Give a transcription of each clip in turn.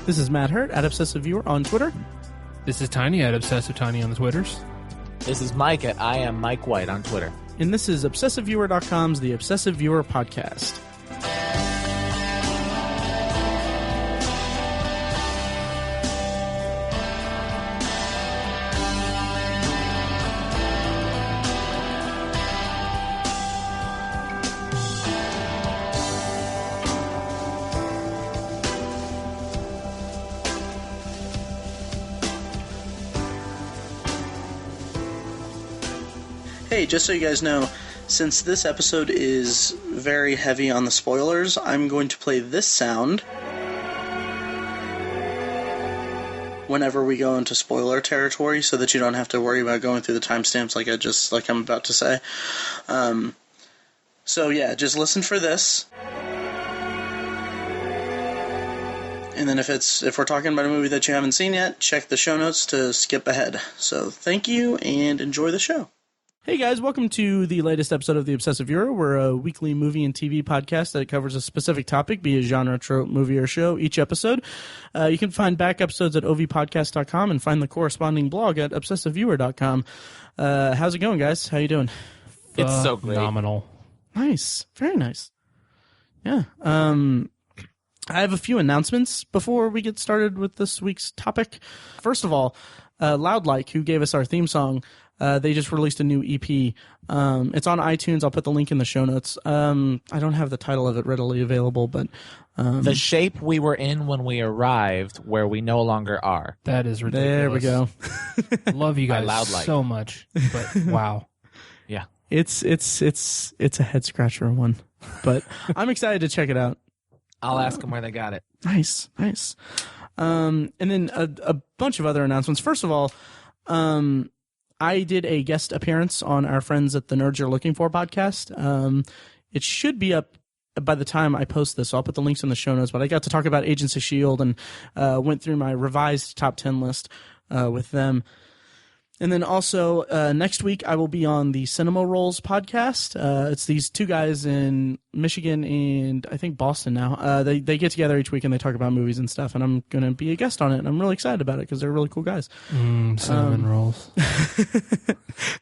This is Matt Hurt at Obsessive Viewer on Twitter. This is Tiny at Obsessive Tiny on the Twitters. This is Mike at I am Mike White on Twitter. And this is ObsessiveViewer.com's The Obsessive Viewer Podcast. Hey, just so you guys know, since this episode is very heavy on the spoilers, I'm going to play this sound whenever we go into spoiler territory so that you don't have to worry about going through the timestamps like I'm about to say. So yeah, just listen for this. And then if we're talking about a movie that you haven't seen yet, check the show notes to skip ahead. So thank you and enjoy the show. Hey guys, welcome to the latest episode of The Obsessive Viewer. We're a weekly movie and TV podcast that covers a specific topic, be it genre, trope, movie, or show, each episode. You can find back episodes at ovpodcast.com and find the corresponding blog at obsessiveviewer.com. How's it going, guys? How you doing? It's so great. Phenomenal. Nice. Very nice. Yeah. I have a few announcements before we get started with this week's topic. First of all, Loudlike, who gave us our theme song, they just released a new EP. It's on iTunes. I'll put the link in the show notes. I don't have the title of it readily available, but... The shape we were in when we arrived, where we no longer are. That is ridiculous. There we go. Love you guys Loudlike. so much, but wow. Yeah. It's a head-scratcher one, but I'm excited to check it out. I'll ask them where they got it. Nice. And then a bunch of other announcements. First of all, I did a guest appearance on our Friends at the Nerds You're Looking For podcast. It should be up by the time I post this, so I'll put the links in the show notes, but I got to talk about Agents of S.H.I.E.L.D. and went through my revised top 10 list with them. And then also, next week, I will be on the Cinema Rolls podcast. It's these two guys in Michigan and I think Boston now. They get together each week and they talk about movies and stuff, and I'm going to be a guest on it, and I'm really excited about it because they're really cool guys. Cinnamon rolls.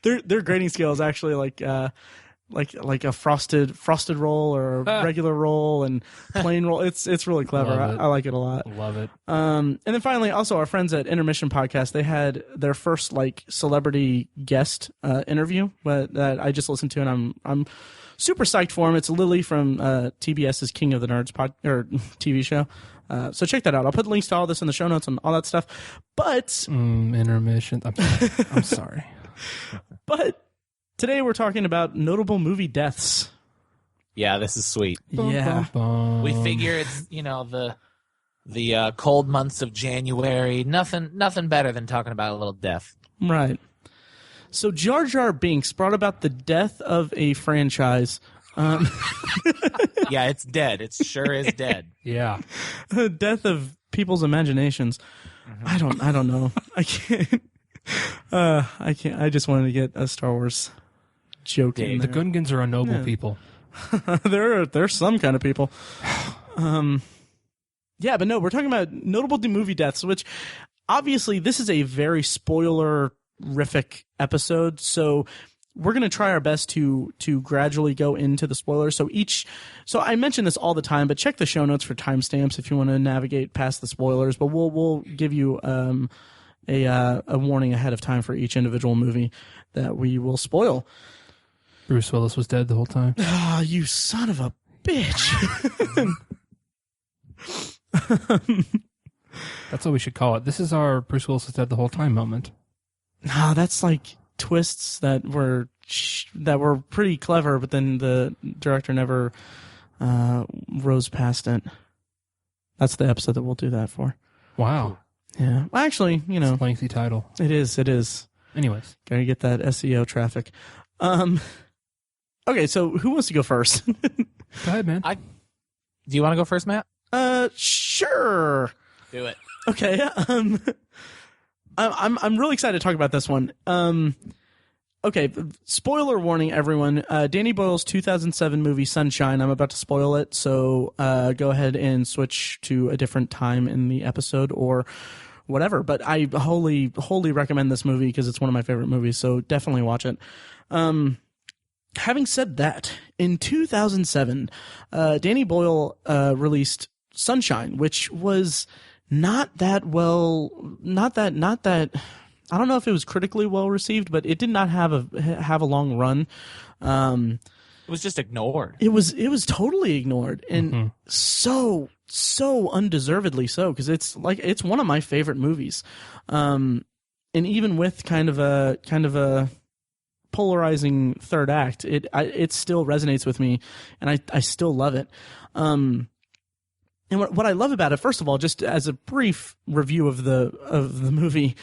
Their grading scale is actually like a frosted roll or a regular roll and plain roll. It's really clever. I like it a lot. Love it. And then finally, also our friends at Intermission Podcast, they had their first celebrity guest interview that I just listened to, and I'm super psyched for them. It's Lily from TBS's King of the Nerds TV show. So check that out. I'll put links to all this in the show notes and all that stuff. But Intermission. I'm sorry. But today we're talking about notable movie deaths. Yeah, this is sweet. Yeah. We figure it's, the cold months of January. Nothing better than talking about a little death. Right. So Jar Jar Binks brought about the death of a franchise. Yeah, it's dead. It sure is dead. Yeah. The death of people's imaginations. Mm-hmm. I don't know. I can't. I can't. I just wanted to get a Star Wars joke in The there. Gungans are a noble people. They're some kind of people. Yeah, but no, we're talking about notable movie deaths, which obviously this is a very spoiler-rific episode, so we're going to try our best to gradually go into the spoilers. So I mention this all the time, but check the show notes for timestamps if you want to navigate past the spoilers, but we'll give you a warning ahead of time for each individual movie that we will spoil. Bruce Willis was dead the whole time. Oh, you son of a bitch. That's what we should call it. This is our Bruce Willis was dead the whole time moment. No, that's like twists that were pretty clever, but then the director never rose past it. That's the episode that we'll do that for. Wow. Yeah. Well, actually, It's a lengthy title. It is. Anyways. Gotta get that SEO traffic. Okay, so who wants to go first? Go ahead, man. Do you want to go first, Matt? Sure. Do it. Okay. I'm really excited to talk about this one. okay, spoiler warning, everyone. Danny Boyle's 2007 movie Sunshine. I'm about to spoil it, so go ahead and switch to a different time in the episode or whatever. But I wholly recommend this movie because it's one of my favorite movies, so definitely watch it. Having said that, in 2007, Danny Boyle released Sunshine, which was not that I don't know if it was critically well received, but it did not have a long run. It was just ignored. It was totally ignored, and so undeservedly so, because it's one of my favorite movies. And even with kind of a polarizing third act, it still resonates with me, and I still love it. And what I love about it, first of all, just as a brief review of the movie,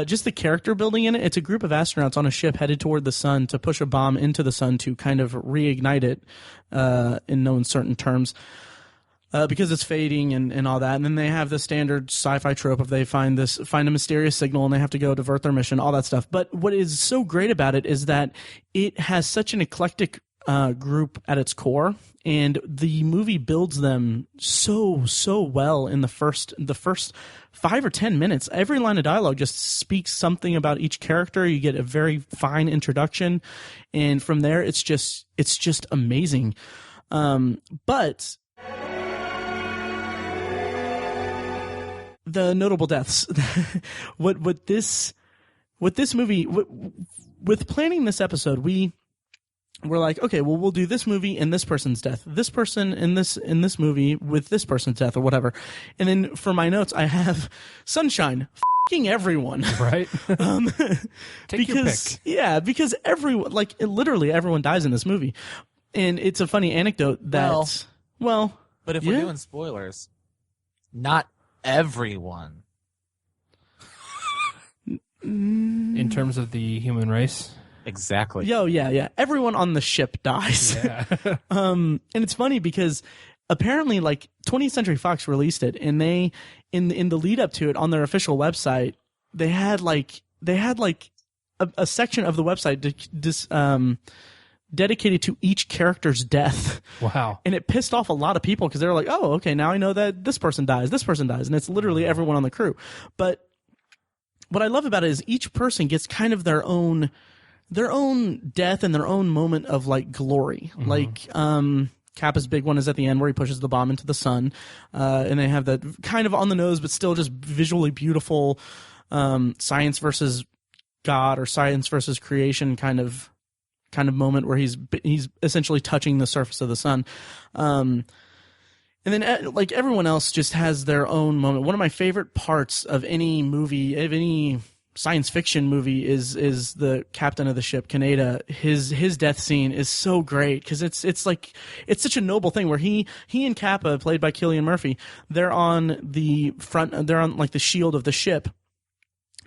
just the character building in it. It's a group of astronauts on a ship headed toward the sun to push a bomb into the sun to kind of reignite it, in no uncertain terms, because it's fading and all that. And then they have the standard sci-fi trope of they find a mysterious signal and they have to go divert their mission, all that stuff. But what is so great about it is that it has such an eclectic group at its core, and the movie builds them so well in the first 5 or 10 minutes. Every line of dialogue just speaks something about each character. You get a very fine introduction, and from there it's just amazing. But the notable deaths, what this movie, with planning this episode, we're like, okay, well, we'll do this movie and this person's death, this person in this movie with this person's death, or whatever. And then for my notes, I have Sunshine, f***ing everyone, Right? Take your pick. Yeah, because everyone, literally everyone dies in this movie, and it's a funny anecdote that, but if we're doing spoilers, not everyone. In terms of the human race. Exactly. Yeah. Everyone on the ship dies. Yeah. And it's funny because apparently 20th Century Fox released it, and they in the lead up to it on their official website, they had a section of the website dedicated to each character's death. Wow. And it pissed off a lot of people because they were like, "Oh, okay, now I know that this person dies, and it's literally everyone on the crew. But what I love about it is each person gets kind of their own death and their own moment of glory. Kappa's big one is at the end where he pushes the bomb into the sun, and they have that kind of on the nose but still just visually beautiful science versus God or science versus creation kind of moment where he's essentially touching the surface of the sun. And then everyone else just has their own moment. One of my favorite parts of any movie, of any science fiction movie, is the captain of the ship, Kaneda. His death scene is so great because it's such a noble thing where he and Kappa, played by Cillian Murphy, they're on the front, they're on the shield of the ship.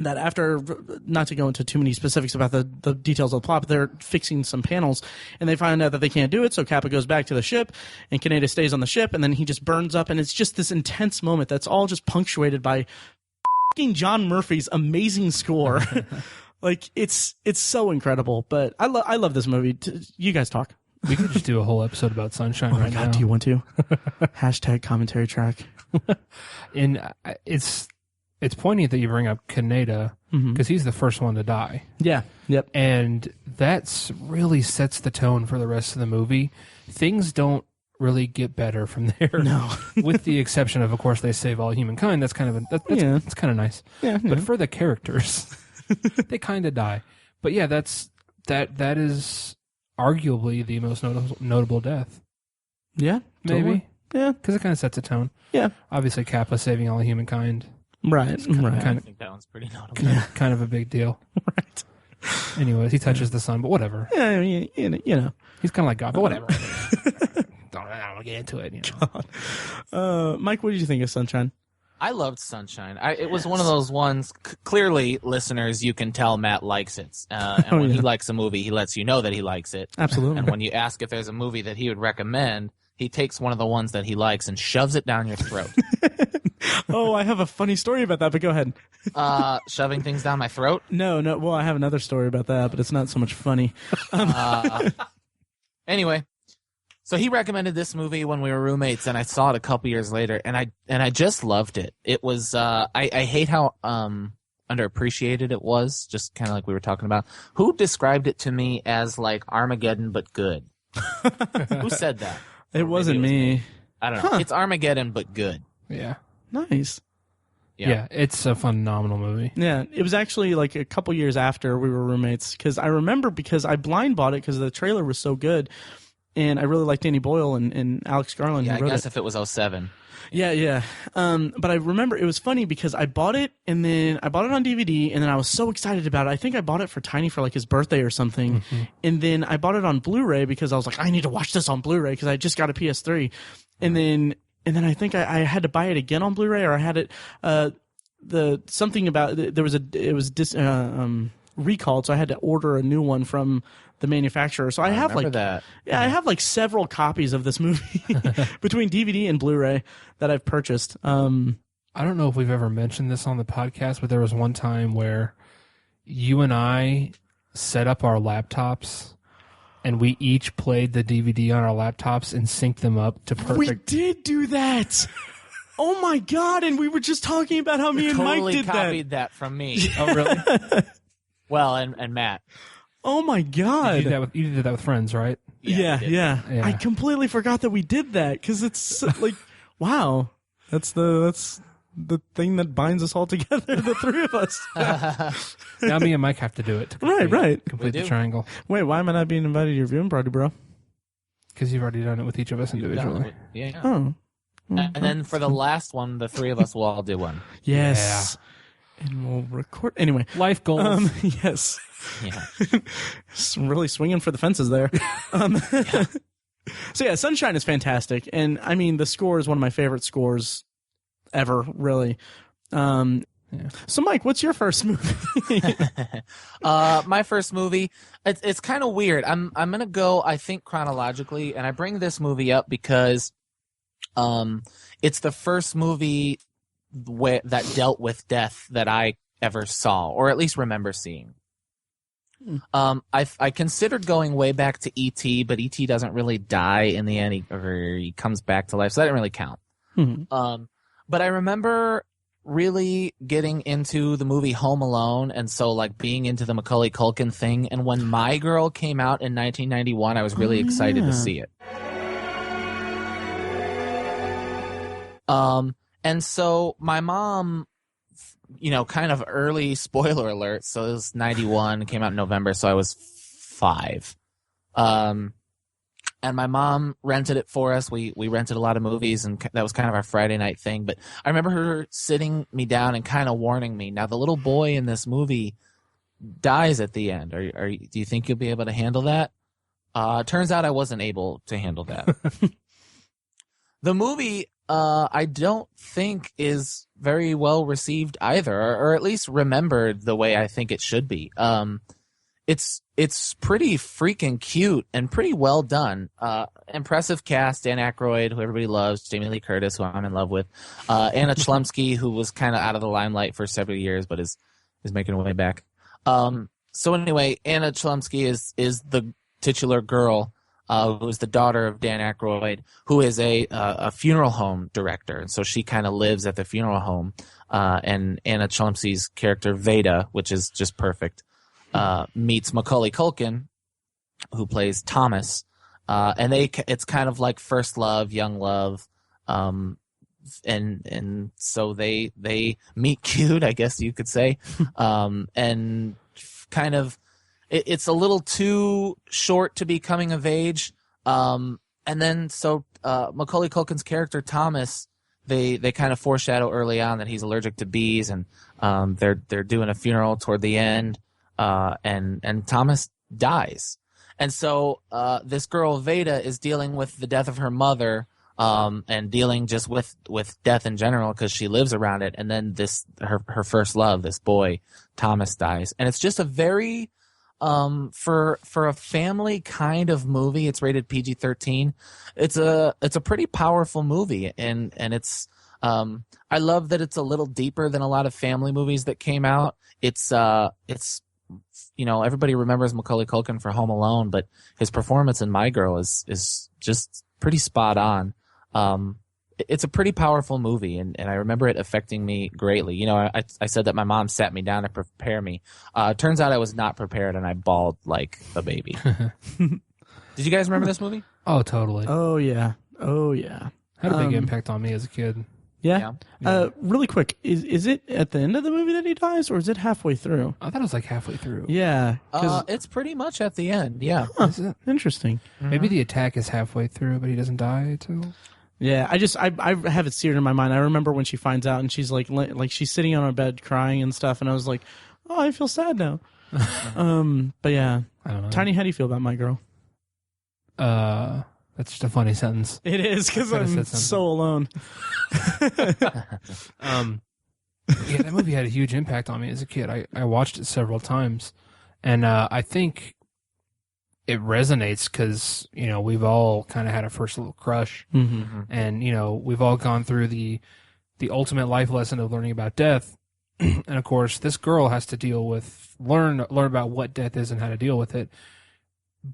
That after, not to go into too many specifics about the details of the plot, but they're fixing some panels, and they find out that they can't do it, so Kappa goes back to the ship, and Kaneda stays on the ship, and then he just burns up, and it's just this intense moment that's all just punctuated by fucking John Murphy's amazing score. It's so incredible. But I love this movie. You guys talk. We could just do a whole episode about Sunshine right now. Do you want to? Hashtag commentary track. And it's poignant that you bring up Kaneda because he's the first one to die. Yeah. Yep. And that's really sets the tone for the rest of the movie. Things don't really get better from there. No. With the exception of course, they save all humankind. That's kind of that's kind of nice. Yeah. But for the characters, they kind of die. But yeah, that is arguably the most notable death. Yeah. Maybe. Totally. Yeah. Because it kind of sets a tone. Yeah. Obviously, Kappa saving all humankind. Right. I think that one's pretty notable. Kind of a big deal. Right. Anyways, he touches the sun, but whatever. Yeah, you know. He's kind of like God, but whatever. I don't get into it. Mike, what did you think of Sunshine? I loved Sunshine. It was one of those ones. Clearly, listeners, you can tell Matt likes it. And when he likes a movie, he lets you know that he likes it. Absolutely. And when you ask if there's a movie that he would recommend, he takes one of the ones that he likes and shoves it down your throat. Oh, I have a funny story about that, but go ahead. Shoving things down my throat? No. Well, I have another story about that, but it's not so much funny. Anyway, so he recommended this movie when we were roommates, and I saw it a couple years later, and I just loved it. It was I hate how underappreciated it was, just kind of like we were talking about. Who described it to me as like Armageddon but good? Who said that? It wasn't me. I don't know. It's Armageddon but good. Yeah. Nice. Yeah, it's a phenomenal movie. Yeah, it was actually like a couple years after we were roommates, because I remember because I blind bought it because the trailer was so good, and I really liked Danny Boyle and Alex Garland. Yeah, who wrote I guess it. if it was 07. Yeah. But I remember it was funny because I bought it, and then I bought it on DVD, and then I was so excited about it. I think I bought it for Tiny for like his birthday or something, and then I bought it on Blu-ray because I was like, I need to watch this on Blu-ray because I just got a PS3, and then I think I had to buy it again on Blu-ray, or I had it recalled, so I had to order a new one from the manufacturer. So I have like that. Yeah, I have like several copies of this movie between DVD and Blu-ray that I've purchased. I don't know if we've ever mentioned this on the podcast, but there was one time where you and I set up our laptops and we each played the DVD on our laptops and synced them up to perfect. We did do that. Oh my God! And we were just talking about how me and Mike did that. Totally copied that from me. Oh, really? Well, and Matt. Oh my God! You did that with friends, right? Yeah. I completely forgot that we did that because it's like, wow, that's the thing that binds us all together, the three of us. Now me and Mike have to do it. Right. Complete the triangle. Wait, why am I not being invited to your viewing party, bro? Because you've already done it with each of us individually. Yeah. Oh. And then for the last one, the three of us will all do one. Yes. Yeah. And we'll record. Anyway. Life goals. Yes. Yeah. Really swinging for the fences there. So yeah, Sunshine is fantastic. And I mean, the score is one of my favorite scores ever, really. So Mike, what's your first movie? My first movie, it's kind of weird. I'm going to go, I think, chronologically. And I bring this movie up because it's the first movie that dealt with death that I ever saw, or at least remember seeing. I considered going way back to E.T., but E.T. doesn't really die in the end, he comes back to life, so that didn't really count. Mm-hmm. But I remember really getting into the movie Home Alone, and so like being into the Macaulay Culkin thing, and when My Girl came out in 1991, I was really excited to see it. And so my mom, kind of early spoiler alert. So it was 91, came out in November. So I was 5. And my mom rented it for us. We rented a lot of movies, and that was kind of our Friday night thing. But I remember her sitting me down and kind of warning me. Now the little boy in this movie dies at the end. Do you think you'll be able to handle that? Turns out I wasn't able to handle that. The movie, I don't think is very well received either, or at least remembered the way I think it should be. It's pretty freaking cute and pretty well done. Impressive cast: Dan Aykroyd, who everybody loves; Jamie Lee Curtis, who I'm in love with; Anna Chlumsky, who was kind of out of the limelight for several years, but is making her way back. So anyway, Anna Chlumsky is the titular girl. Who is the daughter of Dan Aykroyd, who is a funeral home director. And so she kind of lives at the funeral home. And Anna Chlumsky's character, Veda, which is just perfect, meets Macaulay Culkin, who plays Thomas. And it's kind of like first love, young love. And so they meet cute, I guess you could say. And kind of, it's a little too short to be coming of age. And then so Macaulay Culkin's character Thomas, they kind of foreshadow early on that he's allergic to bees, and they're doing a funeral toward the end, and Thomas dies. And so this girl Veda is dealing with the death of her mother, and dealing just with death in general because she lives around it. And then her first love, this boy Thomas, dies, and it's just a very for a family kind of movie. It's rated PG-13. It's a pretty powerful movie, and it's I love that it's a little deeper than a lot of family movies that came out. It's everybody remembers Macaulay Culkin for Home Alone, but his performance in My Girl is just pretty spot on. It's a pretty powerful movie, and I remember it affecting me greatly. I said that my mom sat me down to prepare me. Turns out I was not prepared, and I bawled like a baby. Did you guys remember this movie? Oh, totally. Oh yeah. Had a big impact on me as a kid. Yeah. Really quick, is it at the end of the movie that he dies, or is it halfway through? I thought it was like halfway through. Yeah. It's pretty much at the end. Yeah. Huh, interesting. Maybe the attack is halfway through, but he doesn't die too. Yeah, I have it seared in my mind. I remember when she finds out and she's like she's sitting on her bed crying and stuff, and I was like, oh, I feel sad now. But yeah, I don't know. Tiny, how do you feel about My Girl? That's just a funny sentence. It is because I'm so alone. Yeah, that movie had a huge impact on me as a kid. I watched it several times, and I think it resonates because we've all kind of had a first little crush, and we've all gone through the ultimate life lesson of learning about death, and of course this girl has to learn about what death is and how to deal with it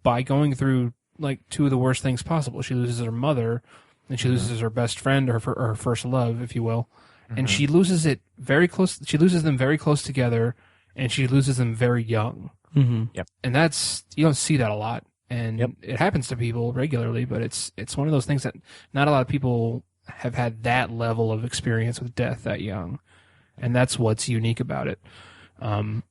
by going through like two of the worst things possible. She loses her mother, and she loses her best friend, or her first love, if you will. And she loses it very close. She loses them very close together, and she loses them very young. Yep. And you don't see that a lot, and it happens to people regularly. But it's one of those things that not a lot of people have had that level of experience with death that young, and that's what's unique about it. And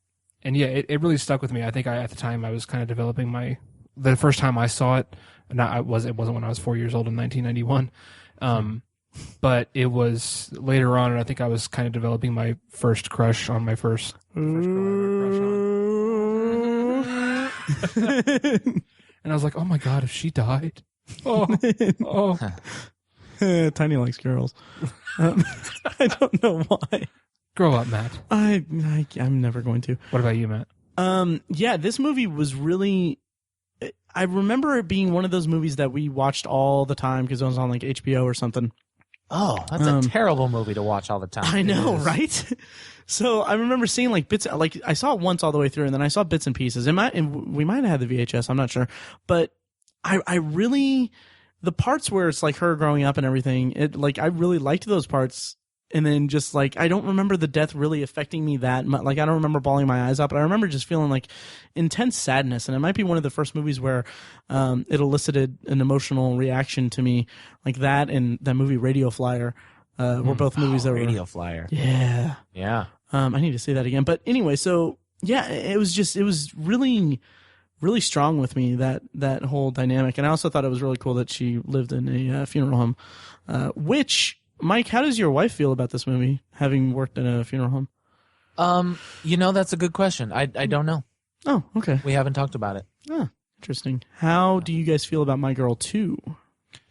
yeah, it really stuck with me. I think at the time I was kind of developing the first time I saw it. It wasn't when I was 4 years old in 1991. But it was later on, and I think I was kind of developing my first crush on my first girl I had a crush on. And I was like, oh my God, if she died. Oh. Tiny likes girls. I don't know why. Grow up, Matt. I'm never going to. What about you, Matt? Yeah, this movie was really... I remember it being one of those movies that we watched all the time because it was on like HBO or something. Oh, that's a terrible movie to watch all the time. I know, right? So I remember seeing like bits, like I saw it once all the way through, and then I saw bits and pieces. And we might have had the VHS, I'm not sure, but I really, the parts where it's like her growing up and everything, I really liked those parts. And then just like, I don't remember the death really affecting me that much. Like, I don't remember bawling my eyes out, but I remember just feeling like intense sadness. And it might be one of the first movies where it elicited an emotional reaction to me, like that and that movie Radio Flyer were both movies that were... Radio Flyer. Yeah. Yeah. I need to see that again. But anyway, so yeah, it was really, really strong with me, that whole dynamic. And I also thought it was really cool that she lived in a funeral home, which... Mike, how does your wife feel about this movie, having worked in a funeral home? That's a good question. I don't know. Oh, okay. We haven't talked about it. Oh, interesting. How do you guys feel about My Girl 2?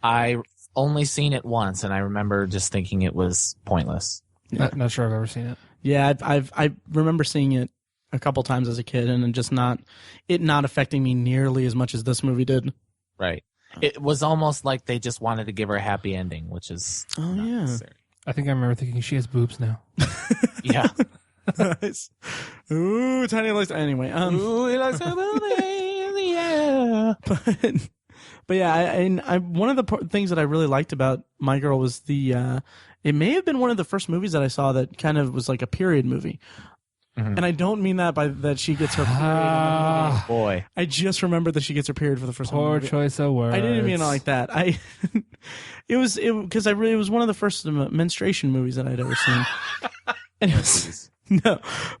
I only seen it once, and I remember just thinking it was pointless. Not sure I've ever seen it. Yeah, I remember seeing it a couple times as a kid, and just not affecting me nearly as much as this movie did. Right. It was almost like they just wanted to give her a happy ending, which is not necessary. I think I remember thinking she has boobs now. Yeah. Nice. Ooh, Tiny likes... Anyway. Ooh, he likes her boobies, yeah. But yeah, one of the things that I really liked about My Girl was it may have been one of the first movies that I saw that kind of was like a period movie. Mm-hmm. And I don't mean that by that she gets her period. Boy, I just remembered that she gets her period for the first time. Poor choice of words. I didn't mean it like that. It was one of the first menstruation movies that I'd ever seen. And it was,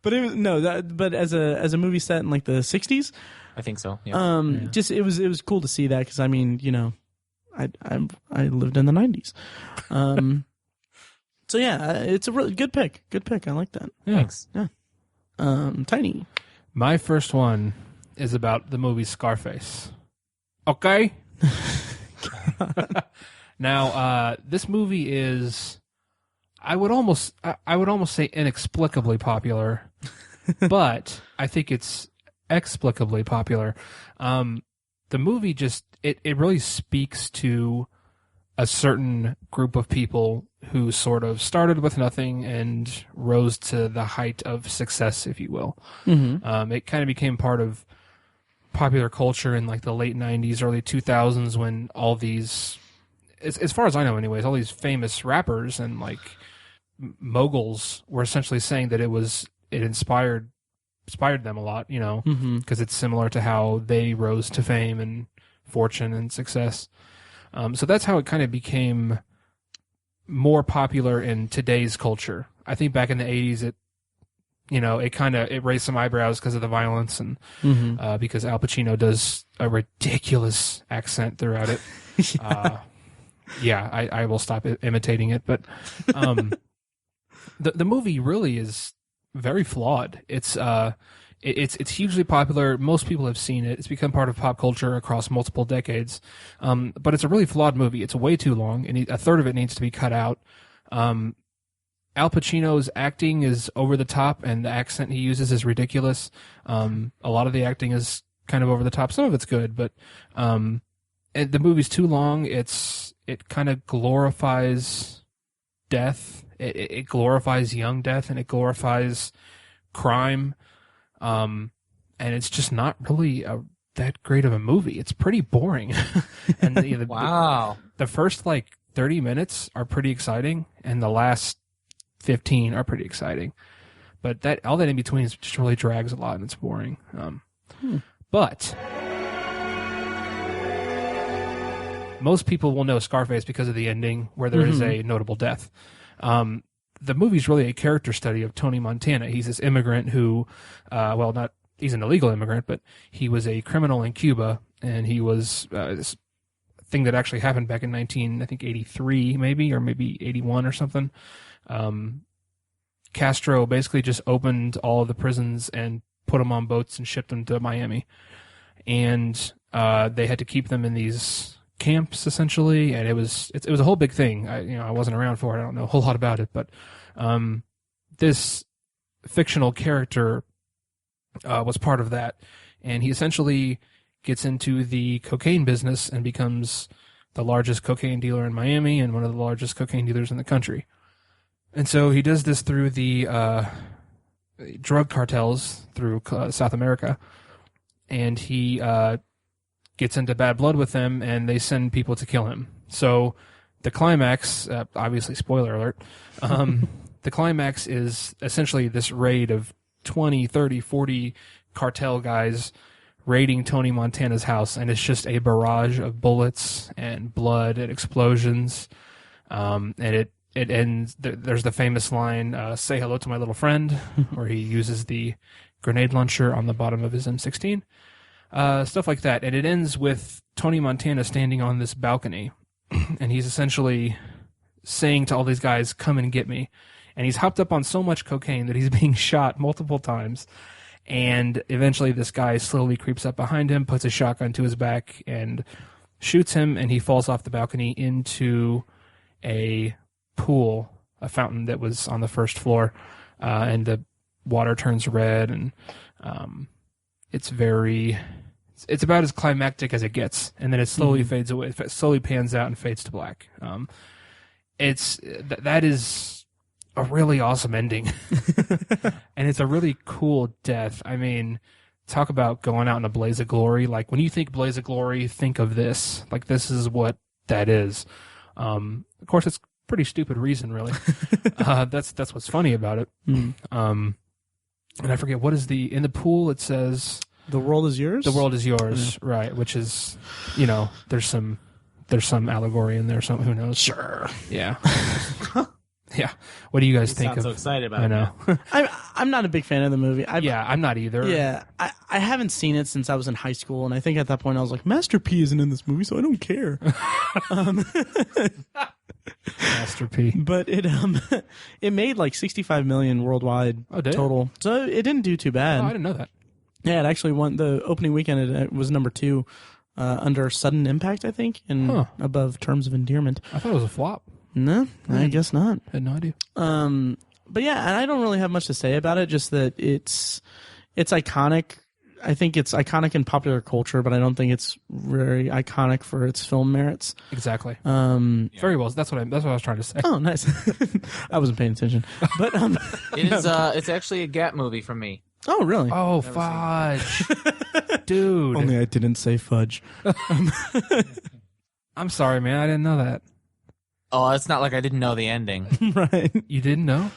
but as a movie set in like the 60s, I think so. Yeah. Just it was cool to see that because I mean, I lived in the 90s. So yeah, it's a really good pick. Good pick. I like that. Yeah. Thanks. Yeah. Tiny. My first one is about the movie Scarface. Okay. Now, this movie is, I would almost say inexplicably popular, but I think it's explicably popular. The movie just, it really speaks to a certain group of people who sort of started with nothing and rose to the height of success, if you will. It kind of became part of popular culture in like the late 90s, early 2000s, when all these, as far as I know anyways, all these famous rappers and like moguls were essentially saying that it inspired them a lot, you know, because it's similar to how they rose to fame and fortune and success. So that's how it kind of became more popular in today's culture. I think back in the 80s, it raised some eyebrows because of the violence and because Al Pacino does a ridiculous accent throughout it. I will stop imitating it. But the movie really is very flawed. It's hugely popular. Most people have seen it. It's become part of pop culture across multiple decades. But it's a really flawed movie. It's way too long, and a third of it needs to be cut out. Al Pacino's acting is over the top, and the accent he uses is ridiculous. A lot of the acting is kind of over the top. Some of it's good, but the movie's too long. It kind of glorifies death. It glorifies young death, and it glorifies crime. And it's just not really that great of a movie. It's pretty boring. And wow. The first like 30 minutes are pretty exciting, and the last 15 are pretty exciting. But all that in between just really drags a lot, and it's boring. But most people will know Scarface because of the ending, where there is a notable death. The movie's really a character study of Tony Montana. He's this immigrant who, he's an illegal immigrant, but he was a criminal in Cuba, and he was this thing that actually happened back in 1983 maybe, or maybe 81 or something. Castro basically just opened all of the prisons and put them on boats and shipped them to Miami. And they had to keep them in these camps essentially, and it was a whole big thing. I wasn't around for it. I don't know a whole lot about it, but this fictional character was part of that, and he essentially gets into the cocaine business and becomes the largest cocaine dealer in Miami and one of the largest cocaine dealers in the country. And so he does this through the drug cartels through South America, and he gets into bad blood with them, and they send people to kill him. So the climax, obviously spoiler alert, the climax is essentially this raid of 20, 30, 40 cartel guys raiding Tony Montana's house, and it's just a barrage of bullets and blood and explosions. And it ends, there's the famous line, "Say hello to my little friend," where he uses the grenade launcher on the bottom of his M16. Stuff like that. And it ends with Tony Montana standing on this balcony, and he's essentially saying to all these guys, "Come and get me." And he's hopped up on so much cocaine that he's being shot multiple times. And eventually this guy slowly creeps up behind him, puts a shotgun to his back, and shoots him, and he falls off the balcony into a pool, a fountain that was on the first floor, and the water turns red, and it's about as climactic as it gets, and then it slowly fades away. It slowly pans out and fades to black. That is a really awesome ending, and it's a really cool death. I mean, talk about going out in a blaze of glory. Like, when you think blaze of glory, think of this. Like, this is what that is. Of course, it's a pretty stupid reason, really. That's what's funny about it. And I forget, what is in the pool, it says, "The world is yours." The world is yours, right? Which is, there's some allegory in there. Who knows? Sure. Yeah. Yeah. What do you guys think? So excited about it. I know. I'm not a big fan of the movie. I'm not either. Yeah, I haven't seen it since I was in high school, and I think at that point I was like, Master P isn't in this movie, so I don't care. Master P. But it made like $65 million worldwide total, so it didn't do too bad. Oh, I didn't know that. Yeah, it actually won the opening weekend. It was number 2 under Sudden Impact, I think, and above Terms of Endearment. I thought it was a flop. No, I guess not. I had no idea. But yeah, and I don't really have much to say about it. Just that it's iconic. I think it's iconic in popular culture, but I don't think it's very iconic for its film merits. Exactly. Very well. That's what I was trying to say. Oh, nice. I wasn't paying attention, but it is. It's actually a Gap movie from me. Oh, really? Oh, fudge, dude. Only I didn't say fudge. I'm sorry, man. I didn't know that. Oh, it's not like I didn't know the ending. Right. You didn't know?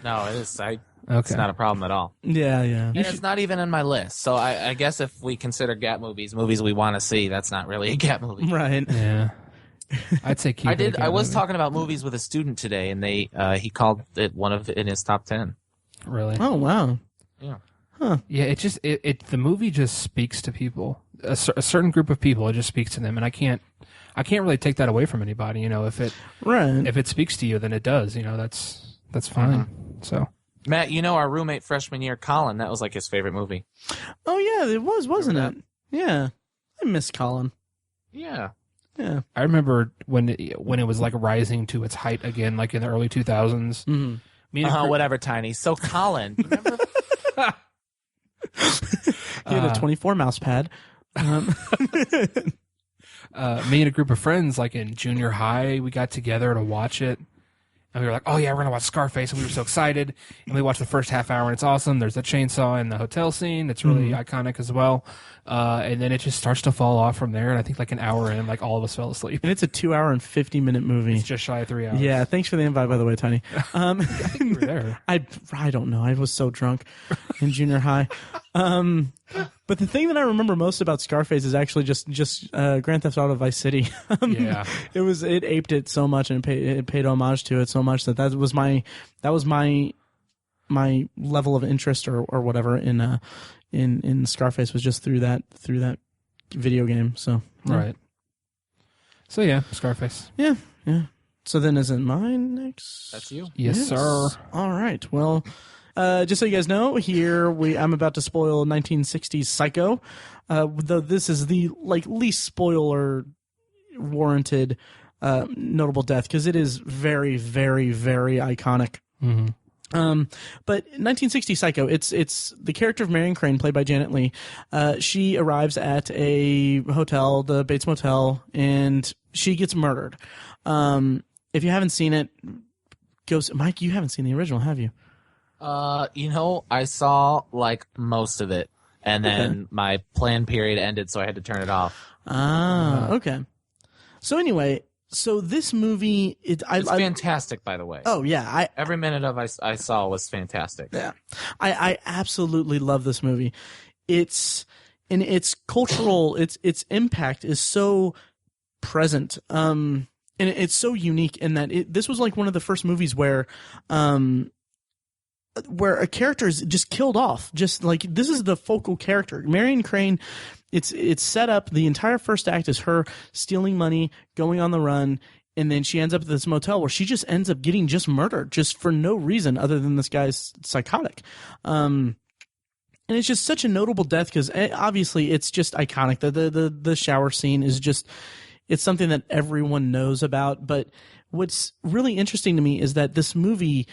No, it is. Okay. It's not a problem at all. Yeah. And it's not even in my list. So I guess if we consider Gap movies we want to see, that's not really a Gap movie. Right. Yeah. I'd say keep it. I was talking about movies with a student today, and he called it one of in his top 10. Really? Oh, wow. Yeah. Huh. Yeah, the movie just speaks to people. A certain group of people, it just speaks to them, and I can't really take that away from anybody. You know, if it speaks to you, then it does. You know, that's fine. So, Matt, you know our roommate freshman year, Colin, that was like his favorite movie. Oh yeah, it was, wasn't it? Yeah, I miss Colin. Yeah. Yeah, I remember when it was like rising to its height again, like in the early 2000s. Mm-hmm. Whatever, Tiny. So Colin, you remember? He had a 24 mouse pad. Me and a group of friends, like in junior high, we got together to watch it. And we were like, oh yeah, we're going to watch Scarface. And we were so excited. And we watched the first half hour and it's awesome. There's a chainsaw in the hotel scene. That's really iconic as well. And then it just starts to fall off from there. And I think like an hour in, like all of us fell asleep. And it's a 2 hour and 50-minute movie. It's just shy of 3 hours. Yeah, thanks for the invite, by the way, Tiny. I think you were there. I don't know. I was so drunk in junior high. But the thing that I remember most about Scarface is actually just Grand Theft Auto Vice City. Yeah, it aped it so much and it paid homage to it so much that was my level of interest or whatever in Scarface was just through that video game. So right. So yeah, Scarface. Yeah. So then, is it mine next? That's you. Yes, sir. All right. Well. Just so you guys know, here I'm about to spoil 1960s Psycho, though this is the least spoiler warranted notable death because it is very, very, very iconic. Mm-hmm. But 1960 Psycho, it's the character of Marion Crane, played by Janet Leigh. She arrives at a hotel, the Bates Motel, and she gets murdered. If you haven't seen it, Mike, you haven't seen the original, have you? I saw like most of it, and then my plan period ended, so I had to turn it off. Okay. So anyway, this movie, it's fantastic, by the way. Oh yeah, every minute of I saw was fantastic. Yeah, I absolutely love this movie. Its cultural, its impact is so present. And it's so unique in that this was like one of the first movies where a character is just killed off. Just like this is the focal character, Marion Crane. It's set up. The entire first act is her stealing money, going on the run, and then she ends up at this motel where she just ends up getting just murdered, just for no reason other than this guy's psychotic. And it's just such a notable death because obviously it's just iconic. The shower scene is just, it's something that everyone knows about. But what's really interesting to me is that this movie,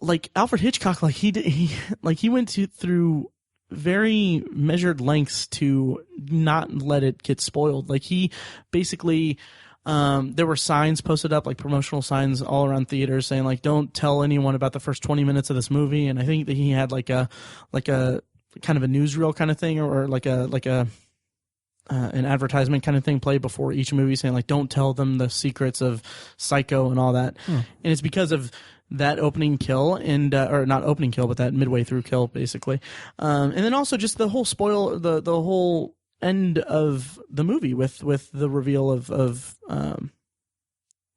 like Alfred Hitchcock, like he went through very measured lengths to not let it get spoiled. Like he basically, there were signs posted up, like promotional signs all around theaters saying like, don't tell anyone about the first 20 minutes of this movie. And I think that he had like a kind of a newsreel kind of thing or like an advertisement kind of thing played before each movie saying like, don't tell them the secrets of Psycho and all that. And it's because of that opening kill and or not opening kill, but that midway through kill basically. And then also just the whole the whole end of the movie with the reveal of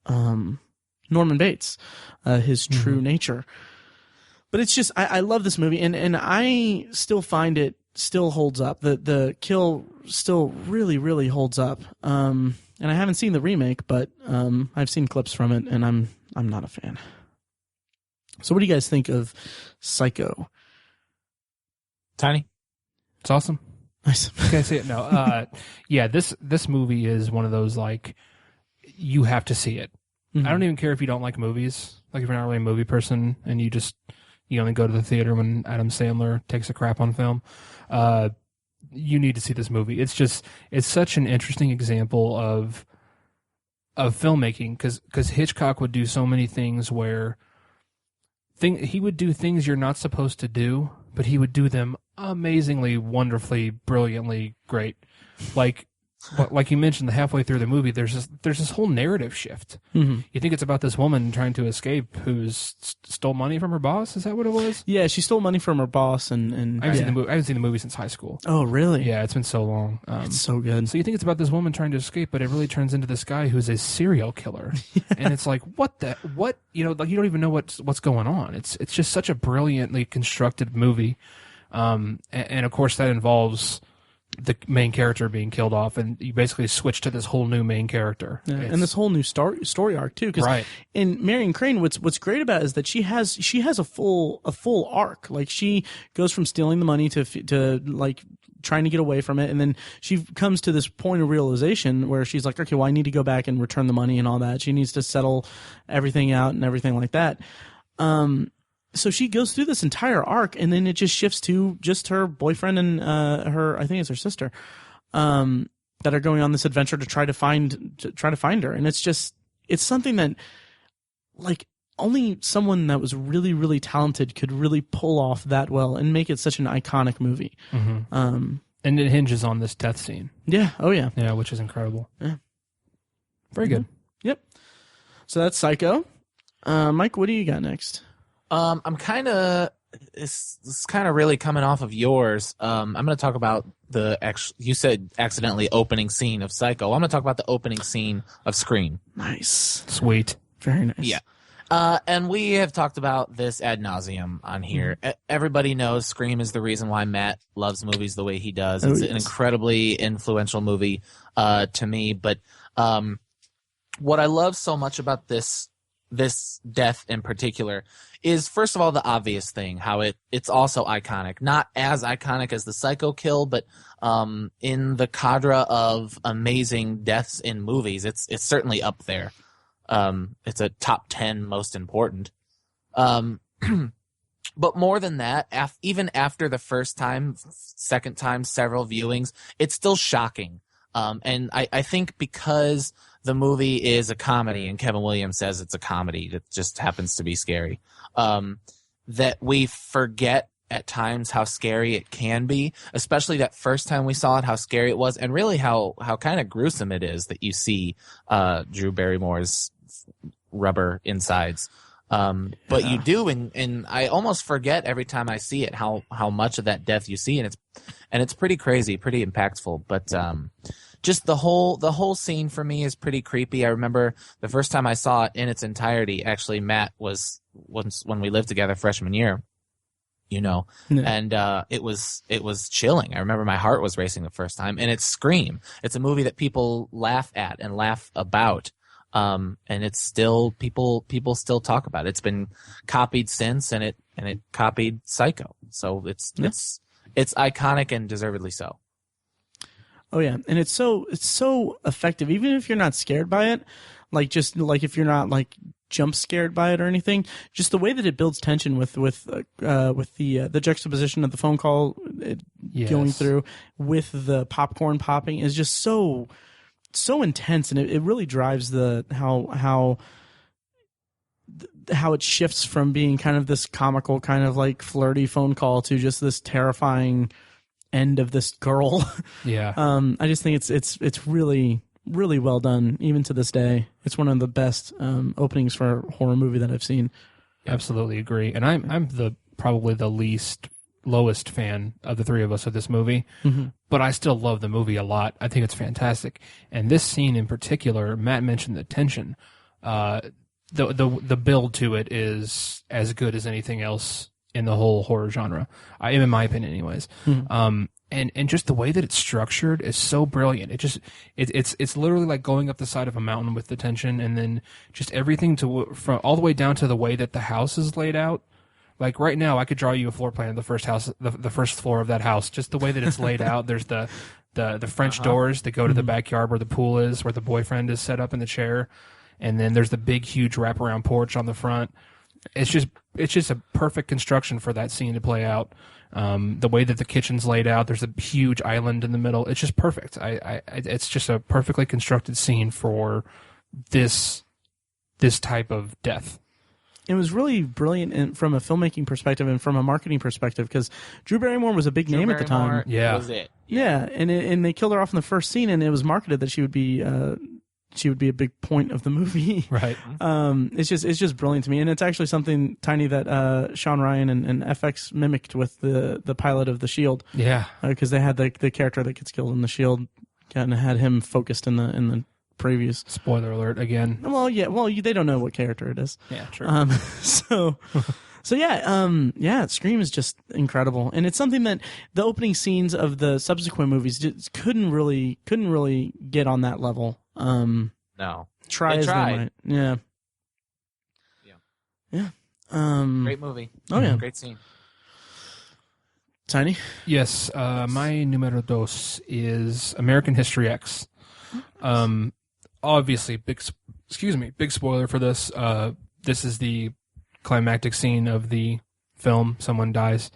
Norman Bates, his true nature. But it's just, I love this movie and I still find it still holds up. The kill still really, really holds up. And I haven't seen the remake, but I've seen clips from it and I'm not a fan. So what do you guys think of Psycho? Tiny? It's awesome. Nice. Can I say it? No. Yeah, this movie is one of those, like, you have to see it. Mm-hmm. I don't even care if you don't like movies. Like, if you're not really a movie person and you you only go to the theater when Adam Sandler takes a crap on film. You need to see this movie. It's such an interesting example of filmmaking, because Hitchcock would do so many things where he would do things you're not supposed to do, but he would do them amazingly, wonderfully, brilliantly great. Like you mentioned, halfway through the movie, there's this whole narrative shift. Mm-hmm. You think it's about this woman trying to escape who's stole money from her boss. Is that what it was? Yeah, she stole money from her boss, and I haven't seen the movie since high school. Oh, really? Yeah, it's been so long. It's so good. So you think it's about this woman trying to escape, but it really turns into this guy who's a serial killer, and it's like, what? You know, like you don't even know what's going on. It's just such a brilliantly constructed movie, and of course that involves the main character being killed off, and you basically switch to this whole new main character, and this whole new story arc too. Because in Marion Crane, what's great about it is that she has a full arc. Like, she goes from stealing the money to like trying to get away from it, and then she comes to this point of realization where she's like, okay, well, I need to go back and return the money and all that. She needs to settle everything out and everything like that. So she goes through this entire arc, and then it just shifts to just her boyfriend and I think it's her sister, that are going on this adventure to try to find her. And it's something that, like, only someone that was really, really talented could really pull off that well and make it such an iconic movie. Mm-hmm. And it hinges on this death scene. Yeah. Oh yeah. Yeah, which is incredible. Yeah. Very good. Yep. So that's Psycho. Mike, what do you got next? I'm kind of, it's kind of really coming off of yours. I'm going to talk about you said accidentally opening scene of Psycho. I'm going to talk about the opening scene of Scream. Nice. Sweet. Very nice. Yeah. And we have talked about this ad nauseum on here. Mm-hmm. Everybody knows Scream is the reason why Matt loves movies the way he does. It's an incredibly influential movie, to me. But, what I love so much about this death in particular is, first of all, the obvious thing, how it's also iconic. Not as iconic as the Psycho kill, but in the cadre of amazing deaths in movies, it's certainly up there. It's a top 10 most important. But more than that, even after the first time, second time, several viewings, it's still shocking. And I think because the movie is a comedy, and Kevin Williams says it's a comedy that just happens to be scary, that we forget at times how scary it can be, especially that first time we saw it, how scary it was, and really how kind of gruesome it is that you see Drew Barrymore's rubber insides. But you do, and I almost forget every time I see it how much of that death you see, and it's pretty crazy, pretty impactful. But just the whole scene for me is pretty creepy. I remember the first time I saw it in its entirety. Actually, Matt was when we lived together freshman year, and it was chilling. I remember my heart was racing the first time. And it's Scream. It's a movie that people laugh at and laugh about. And it's still people still talk about it. It's been copied since, and it copied Psycho. So it's iconic and deservedly so. Oh yeah, and it's so effective. Even if you're not scared by it, if you're not like jump scared by it or anything, just the way that it builds tension with the juxtaposition of the phone call going through with the popcorn popping is just so intense, and it really drives how it shifts from being kind of this comical, kind of like flirty phone call to just this terrifying end of this girl. Yeah. I just think it's really, really well done. Even to this day, it's one of the best openings for a horror movie that I've seen. Absolutely agree. And I'm probably the lowest fan of the three of us of this movie, but I still love the movie a lot. I think it's fantastic. And this scene in particular, Matt mentioned the tension. The build to it is as good as anything else in the whole horror genre, in my opinion, anyways. And just the way that it's structured is so brilliant. It's literally like going up the side of a mountain with the tension, and then just everything from all the way down to the way that the house is laid out. Like right now, I could draw you a floor plan of the first house, the first floor of that house, just the way that it's laid out. There's the French doors that go to the backyard where the pool is, where the boyfriend is set up in the chair, and then there's the big, huge wraparound porch on the front. It's just just a perfect construction for that scene to play out. The way that the kitchen's laid out, there's a huge island in the middle. It's just perfect. It's just a perfectly constructed scene for this type of death. It was really brilliant from a filmmaking perspective and from a marketing perspective because Drew Barrymore was a big name at the time. Yeah, was it? Yeah, and they killed her off in the first scene, and it was marketed that she would be a big point of the movie. Right. It's just brilliant to me, and it's actually something tiny that Sean Ryan and FX mimicked with the pilot of the S.H.I.E.L.D. Yeah, because they had the character that gets killed in the S.H.I.E.L.D. and had him focused in the previews. Spoiler alert again. Well, yeah. Well, they don't know what character it is. Yeah, true. So yeah. Scream is just incredible, and it's something that the opening scenes of the subsequent movies just couldn't really get on that level. No. Try They as tried. they might. Yeah. Yeah. Yeah. Great movie. Oh yeah. Great scene. Tiny. Yes, my numero dos is American History X. Obviously, big spoiler for this. This is the climactic scene of the film. Someone dies.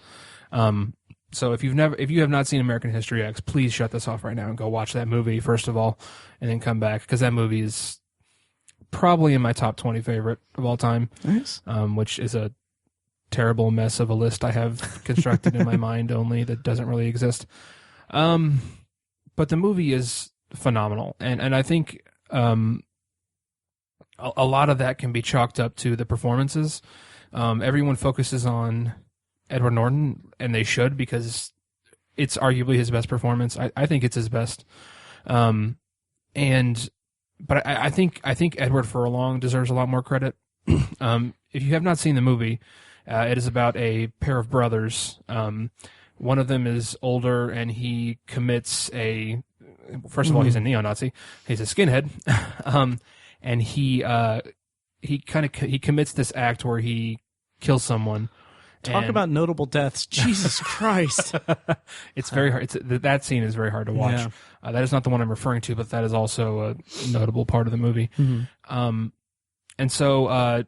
So if you have not seen American History X, please shut this off right now and go watch that movie first of all, and then come back because that movie is probably in my top 20 favorite of all time. Nice. Which is a terrible mess of a list I have constructed in my mind only that doesn't really exist. But the movie is phenomenal, and I think a lot of that can be chalked up to the performances. Everyone focuses on Edward Norton, and they should because it's arguably his best performance. I think it's his best. But I think Edward Furlong deserves a lot more credit. If you have not seen the movie, it is about a pair of brothers. One of them is older, and he commits first of all, he's a neo-Nazi. He's a skinhead, and he commits this act where he kills someone. Talk about notable deaths. Jesus Christ. It's very hard. That scene is very hard to watch. Yeah. That is not the one I'm referring to, but that is also a notable part of the movie. Mm-hmm. And so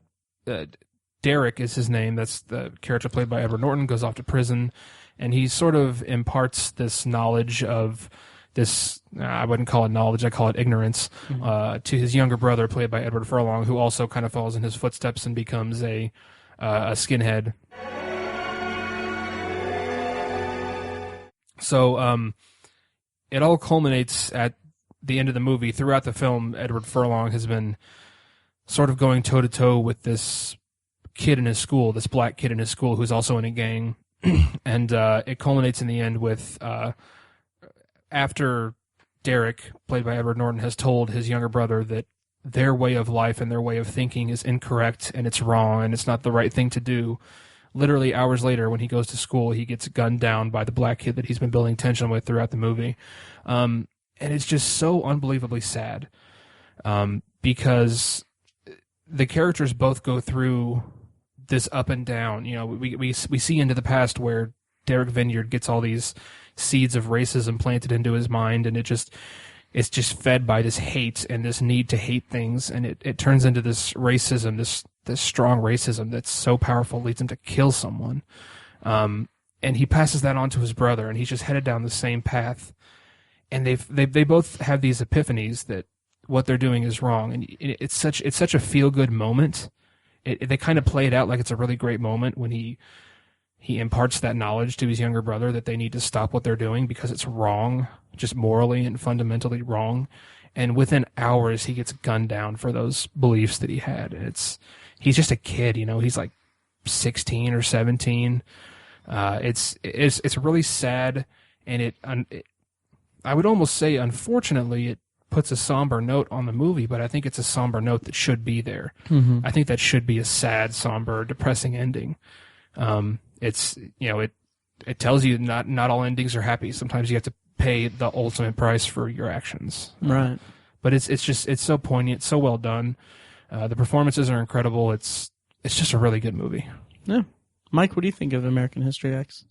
Derek is his name. That's the character played by Edward Norton, goes off to prison, and he sort of imparts this knowledge of this, I wouldn't call it knowledge, I call it ignorance, to his younger brother, played by Edward Furlong, who also kind of follows in his footsteps and becomes a skinhead. So it all culminates at the end of the movie. Throughout the film, Edward Furlong has been sort of going toe-to-toe with this kid in his school, this black kid in his school who's also in a gang. And it culminates in the end with after Derek, played by Edward Norton, has told his younger brother that their way of life and their way of thinking is incorrect and it's wrong and it's not the right thing to do. Literally hours later, when he goes to school, he gets gunned down by the black kid that he's been building tension with throughout the movie. And it's just so unbelievably sad because the characters both go through this up and down. You know, we see into the past where Derek Vineyard gets all these seeds of racism planted into his mind, and it's just fed by this hate and this need to hate things, and it turns into this racism, this strong racism that's so powerful, leads him to kill someone. And he passes that on to his brother, and he's just headed down the same path. And they both have these epiphanies that what they're doing is wrong, and it's such a feel good moment. They kind of play it out like it's a really great moment when he imparts that knowledge to his younger brother that they need to stop what they're doing because it's wrong, just morally and fundamentally wrong. And within hours, he gets gunned down for those beliefs that he had. He's just a kid, you know. He's like 16 or 17. It's really sad, and I would almost say, unfortunately, it puts a somber note on the movie, but I think it's a somber note that should be there. Mm-hmm. I think that should be a sad, somber, depressing ending. It's, you know, it tells you not all endings are happy. Sometimes you have to pay the ultimate price for your actions. Right. But it's so poignant, so well done. The performances are incredible. It's just a really good movie. Yeah. Mike, what do you think of American History X?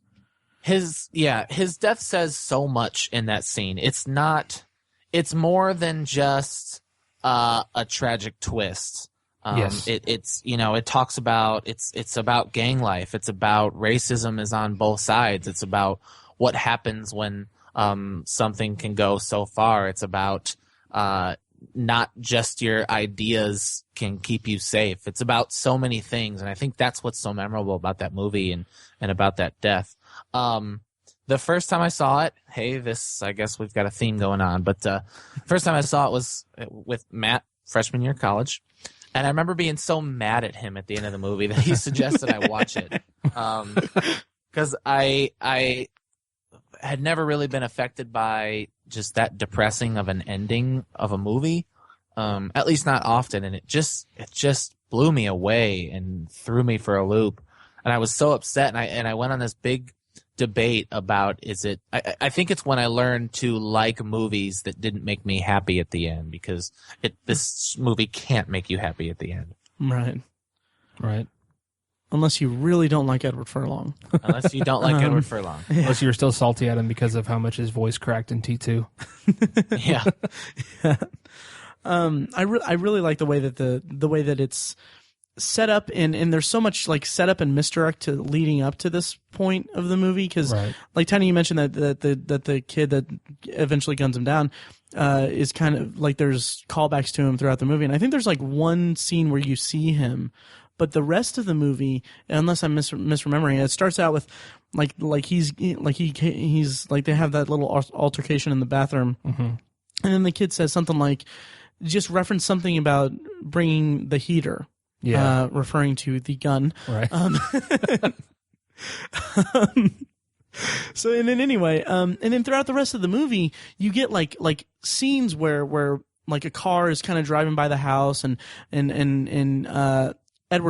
His death says so much in that scene. It's more than just a tragic twist. Yes. It's it talks about it's about gang life. It's about racism is on both sides. It's about what happens when something can go so far. It's about not just your ideas can keep you safe. It's about so many things, and I think that's what's so memorable about that movie and about that death. The first time I saw it, I guess we've got a theme going on, but first time I saw it was with Matt, freshman year of college. And I remember being so mad at him at the end of the movie that he suggested I watch it. Because I had never really been affected by just that depressing of an ending of a movie. At least not often. And it just blew me away and threw me for a loop. And I was so upset. And I went on this big debate about I think it's when I learned to like movies that didn't make me happy at the end, because this movie can't make you happy at the end. Right. Unless you really don't like Edward Furlong. Unless you don't like Edward Furlong. Yeah. Unless you were still salty at him because of how much his voice cracked in T2. Yeah. I really like the way that it's set up, and there's so much like setup and misdirect to leading up to this point of the movie, because like Tiny, you mentioned that the kid that eventually guns him down is kind of like there's callbacks to him throughout the movie, and I think there's like one scene where you see him, but the rest of the movie, unless I'm misremembering, it starts out with like he's like they have that little altercation in the bathroom, and then the kid says something like, just reference something about bringing the heater. Yeah, referring to the gun. Right. So and then throughout the rest of the movie, you get like scenes where like a car is kind of driving by the house, and Edward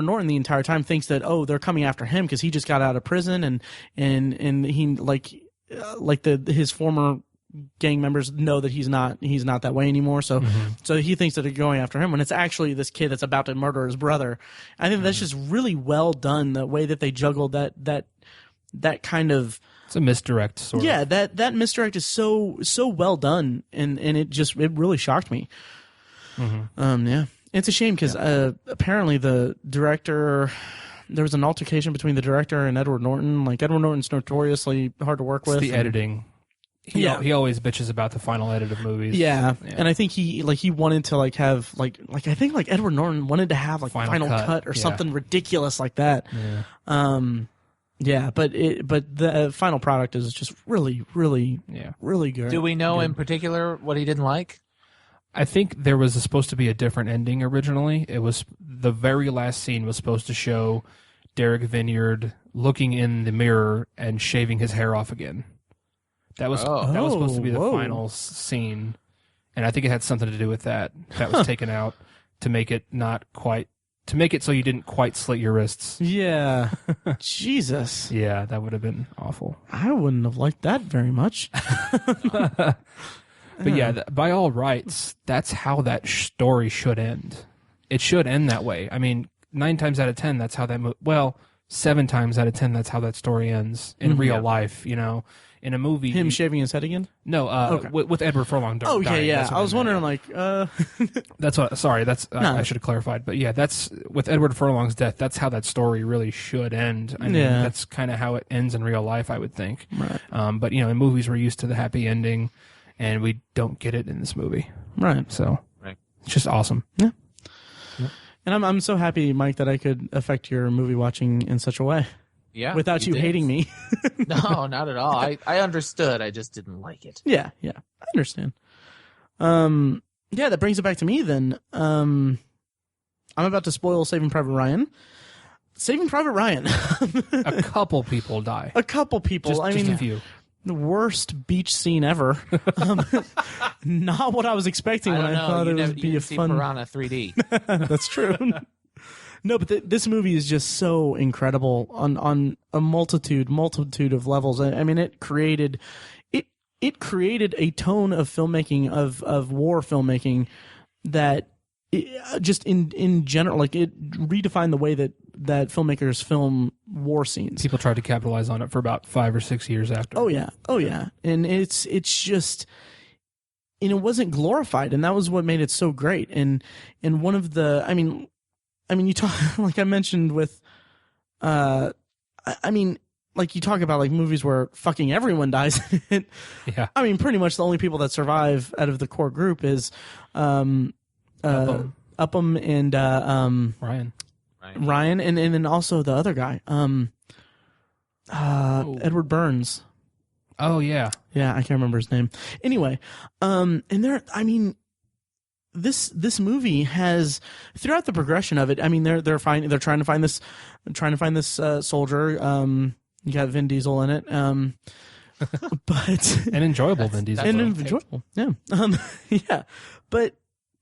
Norton the entire time thinks that they're coming after him because he just got out of prison, and he his former gang members know that he's not that way anymore, so he thinks that they're going after him when it's actually this kid that's about to murder his brother. I think that's just really well done, the way that they juggled that kind of, it's a misdirect sort of. That misdirect is so well done, and it really shocked me. It's a shame because apparently the director, there was an altercation between the director and Edward Norton. Like, Edward Norton's notoriously hard to work with. The editing. He always bitches about the final edit of movies. Yeah. And I think he wanted to have I think Edward Norton wanted to have final cut or something ridiculous like that. Yeah. But the final product is just really, really, really good. Do we know in particular what he didn't like? I think there was supposed to be a different ending originally. It was the very last scene was supposed to show Derek Vineyard looking in the mirror and shaving his hair off again. That was supposed to be the final scene, and I think it had something to do with that. That was taken out to make it so you didn't quite slit your wrists. Yeah. Jesus. Yeah, that would have been awful. I wouldn't have liked that very much. But yeah, by all rights, that's how that story should end. It should end that way. I mean, 9 times out of 10, that's how that 7 times out of 10, that's how that story ends in real life, In a movie, him shaving his head again? No, with Edward Furlong dying. Yeah. I was wondering, That's what. Sorry, I should have clarified. But yeah, that's with Edward Furlong's death. That's how that story really should end. I mean, that's kind of how it ends in real life, I would think. Right. But in movies, we're used to the happy ending, and we don't get it in this movie. Right. So, it's just awesome. Yeah. Yep. And I'm so happy, Mike, that I could affect your movie watching in such a way. Yeah, without you hating me. No, not at all. I understood. I just didn't like it. Yeah, I understand. That brings it back to me then. I'm about to spoil Saving Private Ryan. Saving Private Ryan. A couple people die. A couple people. Just a few. The worst beach scene ever. Not what I was expecting when I thought it would be a fun. Piranha 3D. That's true. No, but this movie is just so incredible on a multitude of levels. I mean, it created a tone of filmmaking, of war filmmaking, that just in general, it redefined the way that filmmakers film war scenes. People tried to capitalize on it for about 5 or 6 years after. Oh yeah, and it's just. And it wasn't glorified, and that was what made it so great. And one of the, I mean, you talk like I mentioned with, I mean, like you talk about like movies where fucking everyone dies in it. Yeah. I mean, pretty much the only people that survive out of the core group is Upham and Ryan, and then also the other guy, Edward Burns. Oh yeah, yeah, I can't remember his name. Anyway, and I mean, this movie has throughout the progression of it. I mean, they're trying to find this soldier. You got Vin Diesel in it, but an enjoyable Vin Diesel, and enjoyable, yeah, yeah. But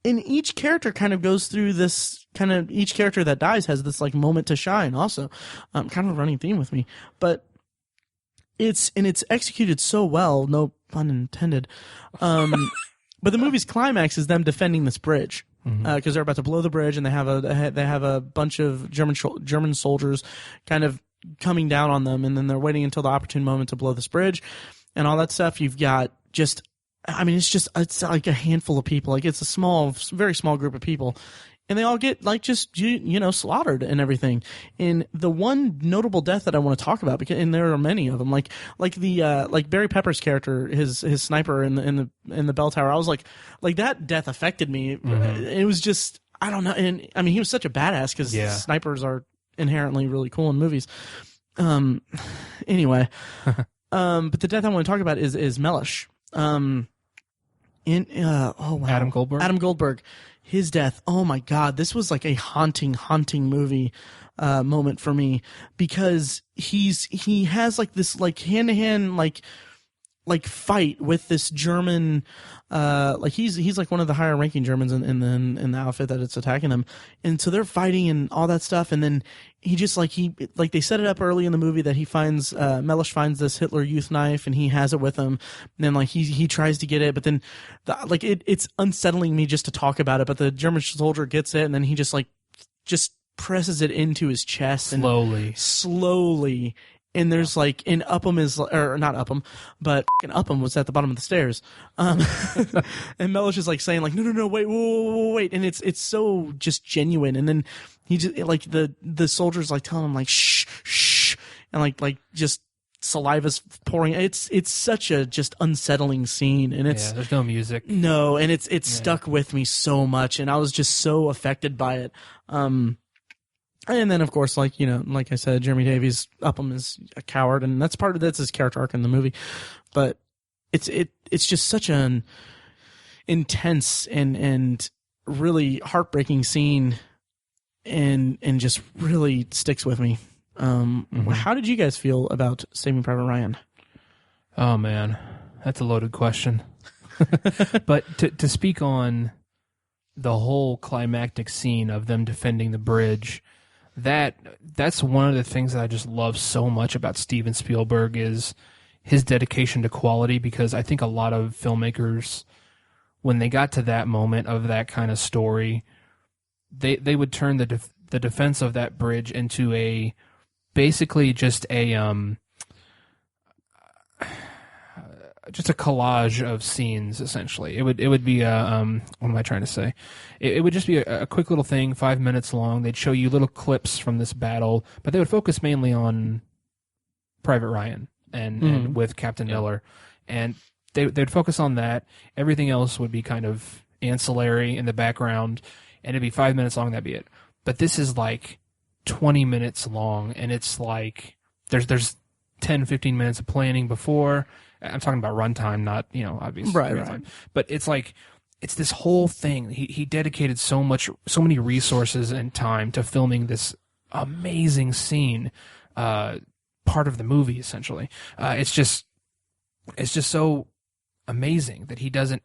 and each character kind of goes through this each character that dies has this like moment to shine. Also, kind of a running theme with me, but it's executed so well. No pun intended. But the movie's climax is them defending this bridge because they're about to blow the bridge, and they have a bunch of German soldiers kind of coming down on them, and then they're waiting until the opportune moment to blow this bridge and all that stuff. You've got it's like a handful of people. Like it's a very small group of people, and they all get like just slaughtered and everything. And the one notable death that I want to talk about, and there are many of them, like Barry Pepper's character, his sniper in the bell tower. I was like that death affected me. It was just, I don't know. And I mean, he was such a badass because snipers are inherently really cool in movies. Anyway, but the death I want to talk about is Mellish. Adam Goldberg, his death. Oh my God, this was like a haunting movie moment for me because he has like this like hand to hand like fight with this German. Like he's like one of the higher ranking Germans in the outfit that it's attacking them, and so they're fighting and all that stuff, and then he just like they set it up early in the movie that he finds Mellish finds this Hitler Youth knife and he has it with him, and then like he tries to get it, but then it's unsettling me just to talk about it, but the German soldier gets it and then he just presses it into his chest slowly. And there's like, and Upham is, or not Upham, but Upham was at the bottom of the stairs. And Mellish is like saying like, no, wait. And it's so just genuine. And then he just like the soldiers like telling him like, shh. And like just saliva's pouring. It's such a just unsettling scene. And there's no music. No. And it's stuck with me so much. And I was just so affected by it. And then, of course, like I said, Jeremy Davies, Upham is a coward, and that's his character arc in the movie. But it's just such an intense and really heartbreaking scene, and just really sticks with me. How did you guys feel about Saving Private Ryan? Oh man, that's a loaded question. But to speak on the whole climactic scene of them defending the bridge. That's one of the things that I just love so much about Steven Spielberg is his dedication to quality, because I think a lot of filmmakers, when they got to that moment of that kind of story, they would turn the defense of that bridge into basically just a collage of scenes. Essentially, it would be what am I trying to say? It would just be a quick little thing, 5 minutes long. They'd show you little clips from this battle, but they would focus mainly on Private Ryan and with Captain Miller, and they'd focus on that. Everything else would be kind of ancillary in the background, and it'd be 5 minutes long. That'd be it. But this is like 20 minutes long, and it's like there's 10, 15 minutes of planning before. I'm talking about runtime, not, obviously. Right. But it's like, it's this whole thing. He dedicated so many resources and time to filming this amazing scene, part of the movie, essentially. It's just so amazing that he doesn't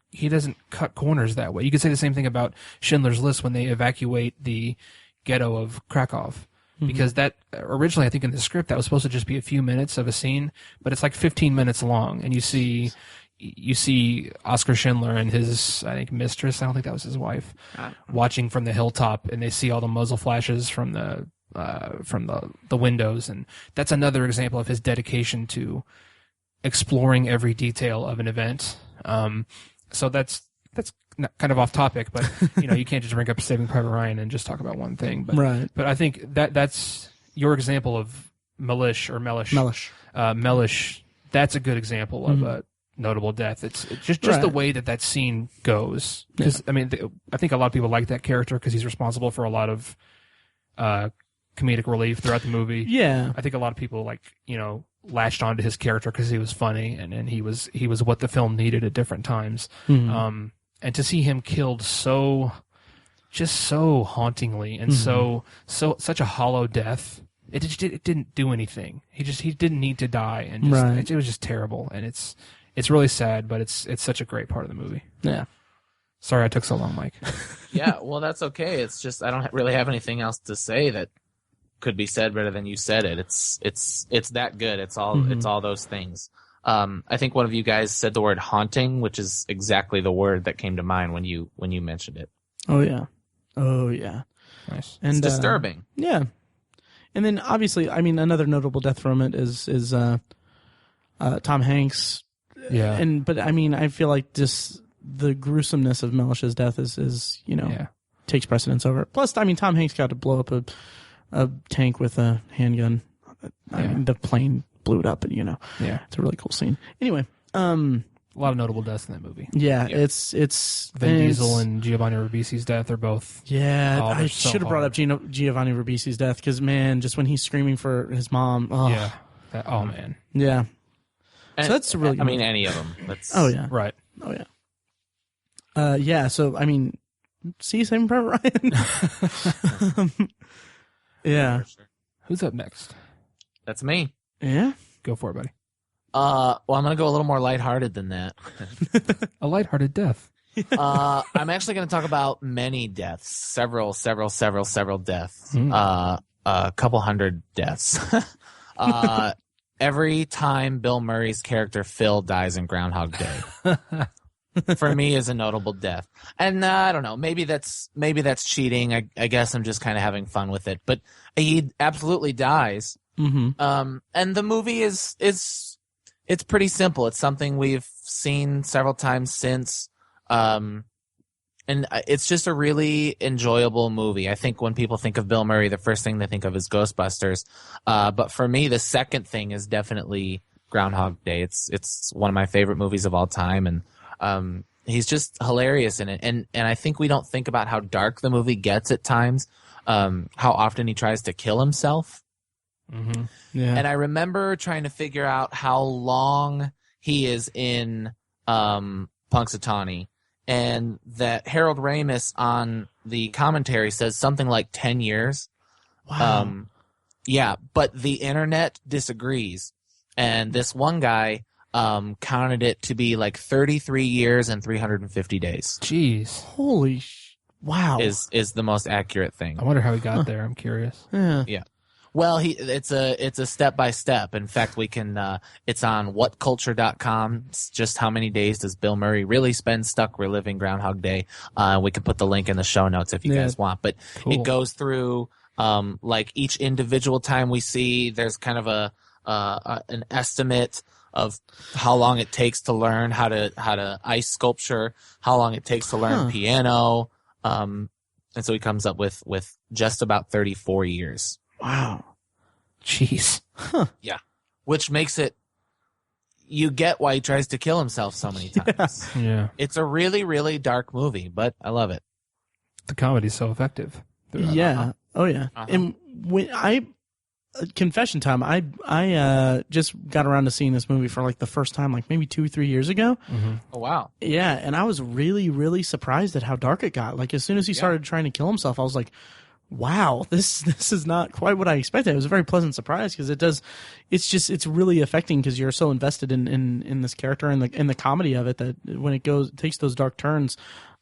cut corners that way. You could say the same thing about Schindler's List when they evacuate the ghetto of Krakow. Because that originally, I think in the script, that was supposed to just be a few minutes of a scene, but it's like 15 minutes long, and you see Oskar Schindler and his, I think, mistress, I don't think that was his wife, watching from the hilltop, and they see all the muzzle flashes from the windows, and that's another example of his dedication to exploring every detail of an event. So that's kind of off topic, but you can't just bring up Saving Private Ryan and just talk about one thing. But, right. But I think that's your example of Mellish. Mellish. That's a good example of a notable death. It's just the way that scene goes. Because I think a lot of people like that character because he's responsible for a lot of comedic relief throughout the movie. Yeah, I think a lot of people latched onto his character because he was funny and he was what the film needed at different times. Mm-hmm. And to see him killed so hauntingly and such a hollow death. It didn't do anything. He didn't need to die, and it was just terrible. And it's really sad, but it's such a great part of the movie. Yeah. Sorry I took so long, Mike. Yeah, well, that's okay. It's just I don't really have anything else to say that could be said better than you said it. It's that good. It's all those things. I think one of you guys said the word haunting, which is exactly the word that came to mind when you mentioned it. Oh yeah. Nice. And it's disturbing. Yeah. And then obviously, another notable death from it is Tom Hanks. Yeah. But I feel like just the gruesomeness of Mellish's death is takes precedence over it. Plus, Tom Hanks got to blow up a tank with a handgun. The plane blew it up, but it's a really cool scene. Anyway, a lot of notable deaths in that movie. Yeah, it's Vin Diesel and Giovanni Ribisi's death are both. Yeah, I should have brought up Giovanni Ribisi's death because just when he's screaming for his mom. Oh. Yeah. Man. Yeah. And, so that's really. Any of them. That's... Oh yeah. Right. Oh yeah. Yeah. So see Saving Private Ryan. Yeah. Sure. Who's up next? That's me. Yeah. Go for it, buddy. Well, I'm going to go a little more lighthearted than that. A lighthearted death. I'm actually going to talk about many deaths. Several deaths. A couple hundred deaths. Every time Bill Murray's character Phil dies in Groundhog Day, for me is a notable death. And I don't know, maybe that's cheating. I guess I'm just kind of having fun with it. But he absolutely dies. Mm-hmm. And the movie it's pretty simple. It's something we've seen several times since. And it's just a really enjoyable movie. I think when people think of Bill Murray, the first thing they think of is Ghostbusters. But for me, the second thing is definitely Groundhog Day. It's one of my favorite movies of all time. And he's just hilarious in it. And I think we don't think about how dark the movie gets at times, how often he tries to kill himself. Mm-hmm. Yeah. And I remember trying to figure out how long he is in Punxsutawney, and that Harold Ramis on the commentary says something like 10 years. Wow. Yeah, but the internet disagrees. And this one guy counted it to be like 33 years and 350 days. Jeez. Holy wow. Is the most accurate thing. I wonder how he got there. I'm curious. Yeah. Well, it's a step by step. In fact, we can. It's on whatculture.com. It's just how many days does Bill Murray really spend stuck reliving Groundhog Day? We can put the link in the show notes if you guys want. But It goes through like each individual time we see. There's kind of an estimate of how long it takes to learn how to ice sculpture, how long it takes to learn piano, and so he comes up with just about 34 years. Wow. Jeez. Huh. Yeah. Which makes it, you get why he tries to kill himself so many times. Yeah. It's a really, really dark movie, but I love it. The comedy's so effective. Yeah. Oh yeah. And when confession time, I just got around to seeing this movie for like the first time, like maybe 2-3 years ago. Mm-hmm. Oh wow. Yeah, and I was really, really surprised at how dark it got. Like as soon as he started trying to kill himself, I was like, wow, this is not quite what I expected. It was a very pleasant surprise because it's really affecting because you're so invested in this character and the comedy of it that when it takes those dark turns,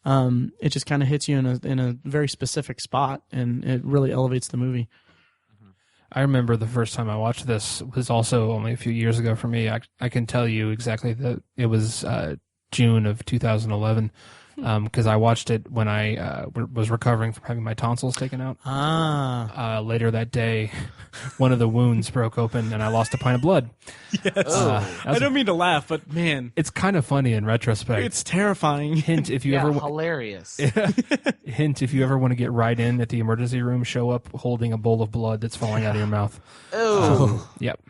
it just kind of hits you in a very specific spot and it really elevates the movie. I remember the first time I watched this was also only a few years ago for me. I can tell you exactly that it was June of 2011. because I watched it when I was recovering from having my tonsils taken out. Later that day, one of the wounds broke open and I lost a pint of blood. Yes. I don't mean to laugh, but man, it's kind of funny in retrospect. It's terrifying. Hint if you ever hilarious. Hint if you ever want to get right in at the emergency room, show up holding a bowl of blood that's falling out of your mouth. Yep.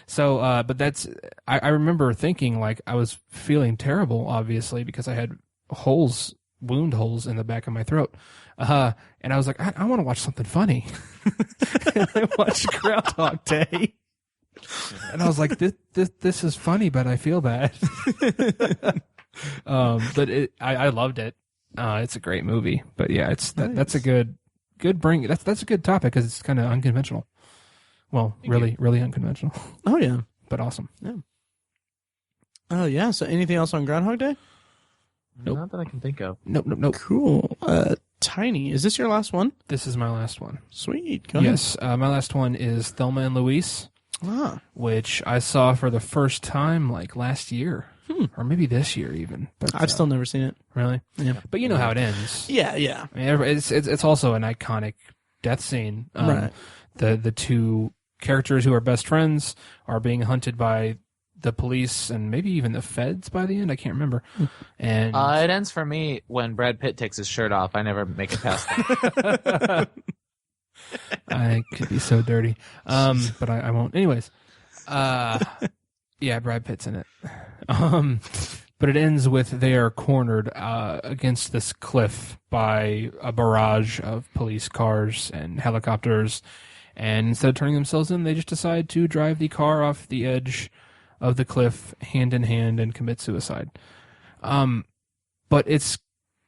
So, but that's, I remember thinking, like, I was feeling terrible, obviously, because I had wound holes in the back of my throat. And I was like, I want to watch something funny. And I watched Groundhog Day. And I was like, this is funny, but I feel bad. But I loved it. It's a great movie. But yeah, that's a good bring. That's a good topic because it's kind of unconventional. Well, really unconventional. Oh, yeah. But awesome. Yeah. Oh, yeah. So anything else on Groundhog Day? Nope. Not that I can think of. Nope. Cool. Tiny, is this your last one? This is my last one. Sweet. Go ahead. Yes. My last one is Thelma and Louise, which I saw for the first time like last year. Or maybe this year even. But I've still never seen it. Really? Yeah. But you know how it ends. Yeah. I mean, it's also an iconic death scene. Right. The two characters who are best friends are being hunted by the police and maybe even the feds by the end. I can't remember. And it ends for me when Brad Pitt takes his shirt off. I never make it past that. I could be so dirty. But I won't. Anyways. Yeah, Brad Pitt's in it. But it ends with they are cornered against this cliff by a barrage of police cars and helicopters. And instead of turning themselves in, they just decide to drive the car off the edge of the cliff hand in hand and commit suicide. But it's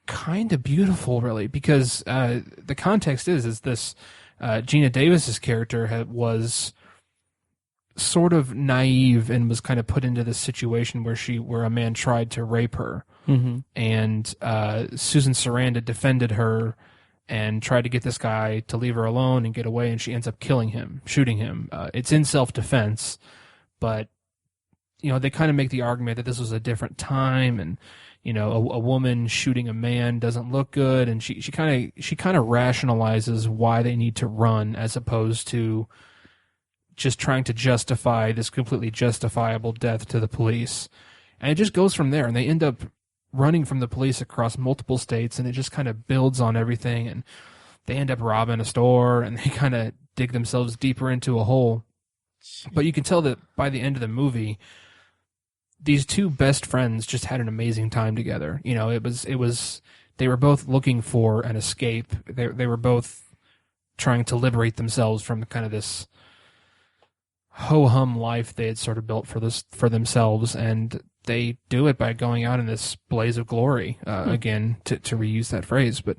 kind of beautiful, really, because the context is this Gina Davis's character was sort of naive and was kind of put into this situation where a man tried to rape her. Mm-hmm. And Susan Sarandon defended her and tried to get this guy to leave her alone and get away, and she ends up shooting him. It's in self-defense, but they kind of make the argument that this was a different time, and a woman shooting a man doesn't look good, and she kind of rationalizes why they need to run as opposed to just trying to justify this completely justifiable death to the police. And it just goes from there, and they end up running from the police across multiple states, and it just kind of builds on everything, and they end up robbing a store, and they kind of dig themselves deeper into a hole. But you can tell that by the end of the movie, these two best friends just had an amazing time together. It was they were both looking for an escape. They were both trying to liberate themselves from kind of this ho-hum life they had sort of built for themselves, and they do it by going out in this blaze of glory. Again, to reuse that phrase, but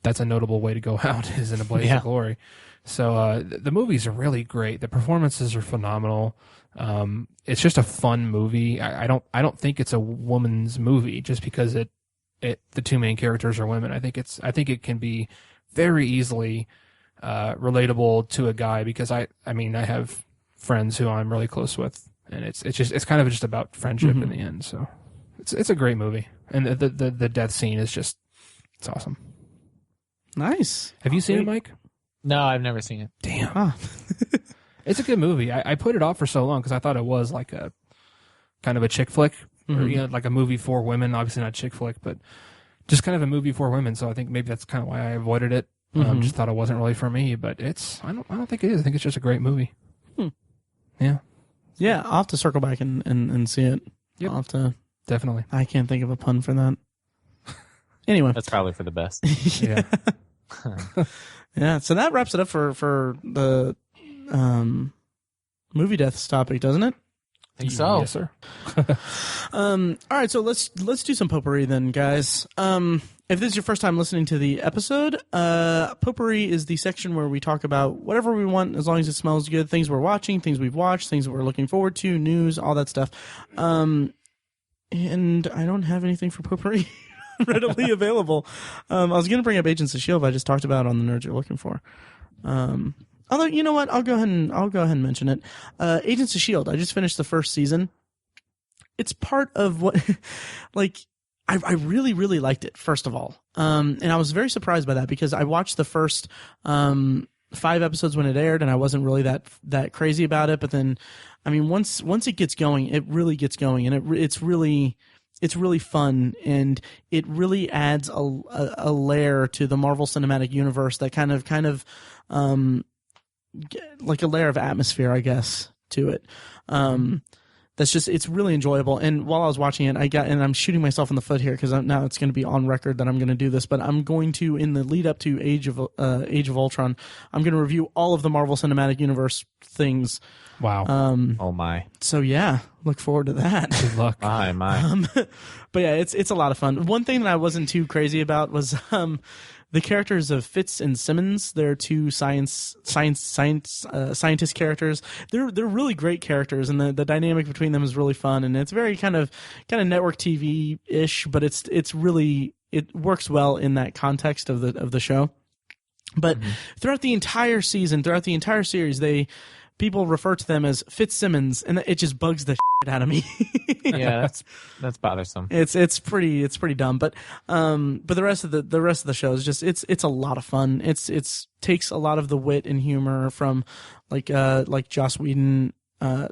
that's a notable way to go out, is in a blaze of glory. So the movies are really great. The performances are phenomenal. It's just a fun movie. I don't think it's a woman's movie just because the two main characters are women. I think it can be very easily relatable to a guy, because I have friends who I'm really close with, and it's kind of just about friendship in the end. So it's a great movie, and the death scene is just, it's awesome. Nice. Have you seen it, Mike? No, I've never seen it. Damn. It's a good movie. I put it off for so long because I thought it was like a kind of a chick flick, or like a movie for women. Obviously not chick flick, but just kind of a movie for women. So I think maybe that's kind of why I avoided it. Just thought it wasn't really for me. But I don't think it is. I think it's just a great movie. Yeah. Yeah, I'll have to circle back and see it. Yep. I'll have to. Definitely. I can't think of a pun for that. Anyway. That's probably for the best. Yeah. Yeah, so that wraps it up for the movie deaths topic, doesn't it? I think so. Yes, sir. All right, so let's do some potpourri then, guys. If this is your first time listening to the episode, potpourri is the section where we talk about whatever we want, as long as it smells good, things we're watching, things we've watched, things that we're looking forward to, news, all that stuff. And I don't have anything for potpourri readily available. I was going to bring up Agents of S.H.I.E.L.D. I just talked about on the Nerds You're Looking For. Although, you know what? I'll go ahead and mention it. Agents of S.H.I.E.L.D. I just finished the first season. It's part of what, like, I really, really liked it, first of all. And I was very surprised by that because I watched the first 5 episodes when it aired, and I wasn't really that crazy about it. But then, I mean, once it gets going, it really gets going, and it's really fun, and it really adds a layer to the Marvel Cinematic Universe that kind of like a layer of atmosphere, I guess, to it. That's just, it's really enjoyable. And while I was watching it, and I'm shooting myself in the foot here because now it's going to be on record that I'm going to do this, but I'm going to, in the lead up to Age of Ultron, I'm going to review all of the Marvel Cinematic Universe things. Wow. Oh my. So yeah, look forward to that. Good luck. My. But yeah, it's a lot of fun. One thing that I wasn't too crazy about was the characters of Fitz and Simmons. They're two scientist characters. They're really great characters, and the dynamic between them is really fun, and it's very kind of network TV ish, but it works well in that context of the show. But throughout the entire season, throughout the entire series, people refer to them as Fitzsimmons, and it just bugs the shit out of me. Yeah, that's bothersome. It's pretty dumb, but the rest of the show is just it's a lot of fun. It's takes a lot of the wit and humor from like Joss Whedon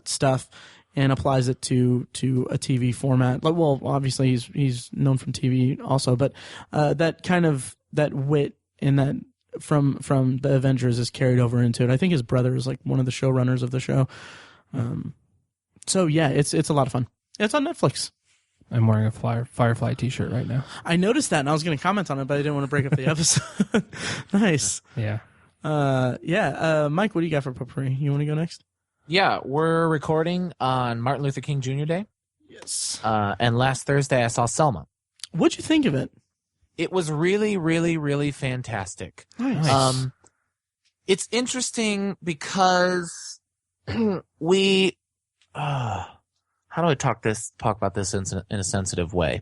stuff and applies it to a TV format. Like, well, obviously he's known from TV also, but that wit and that from the Avengers is carried over into it. I think his brother is like one of the showrunners of the show. So yeah, it's a lot of fun. It's on Netflix. I'm wearing a Firefly t-shirt right now. I noticed that and I was going to comment on it, but I didn't want to break up the episode. Nice. Yeah. Mike, what do you got for Potpourri? You want to go next? Yeah, we're recording on Martin Luther King Jr. Day. Yes. And last Thursday I saw Selma. What'd you think of it? It was really, really, really fantastic. Nice. It's interesting because we how do I talk about this in a sensitive way?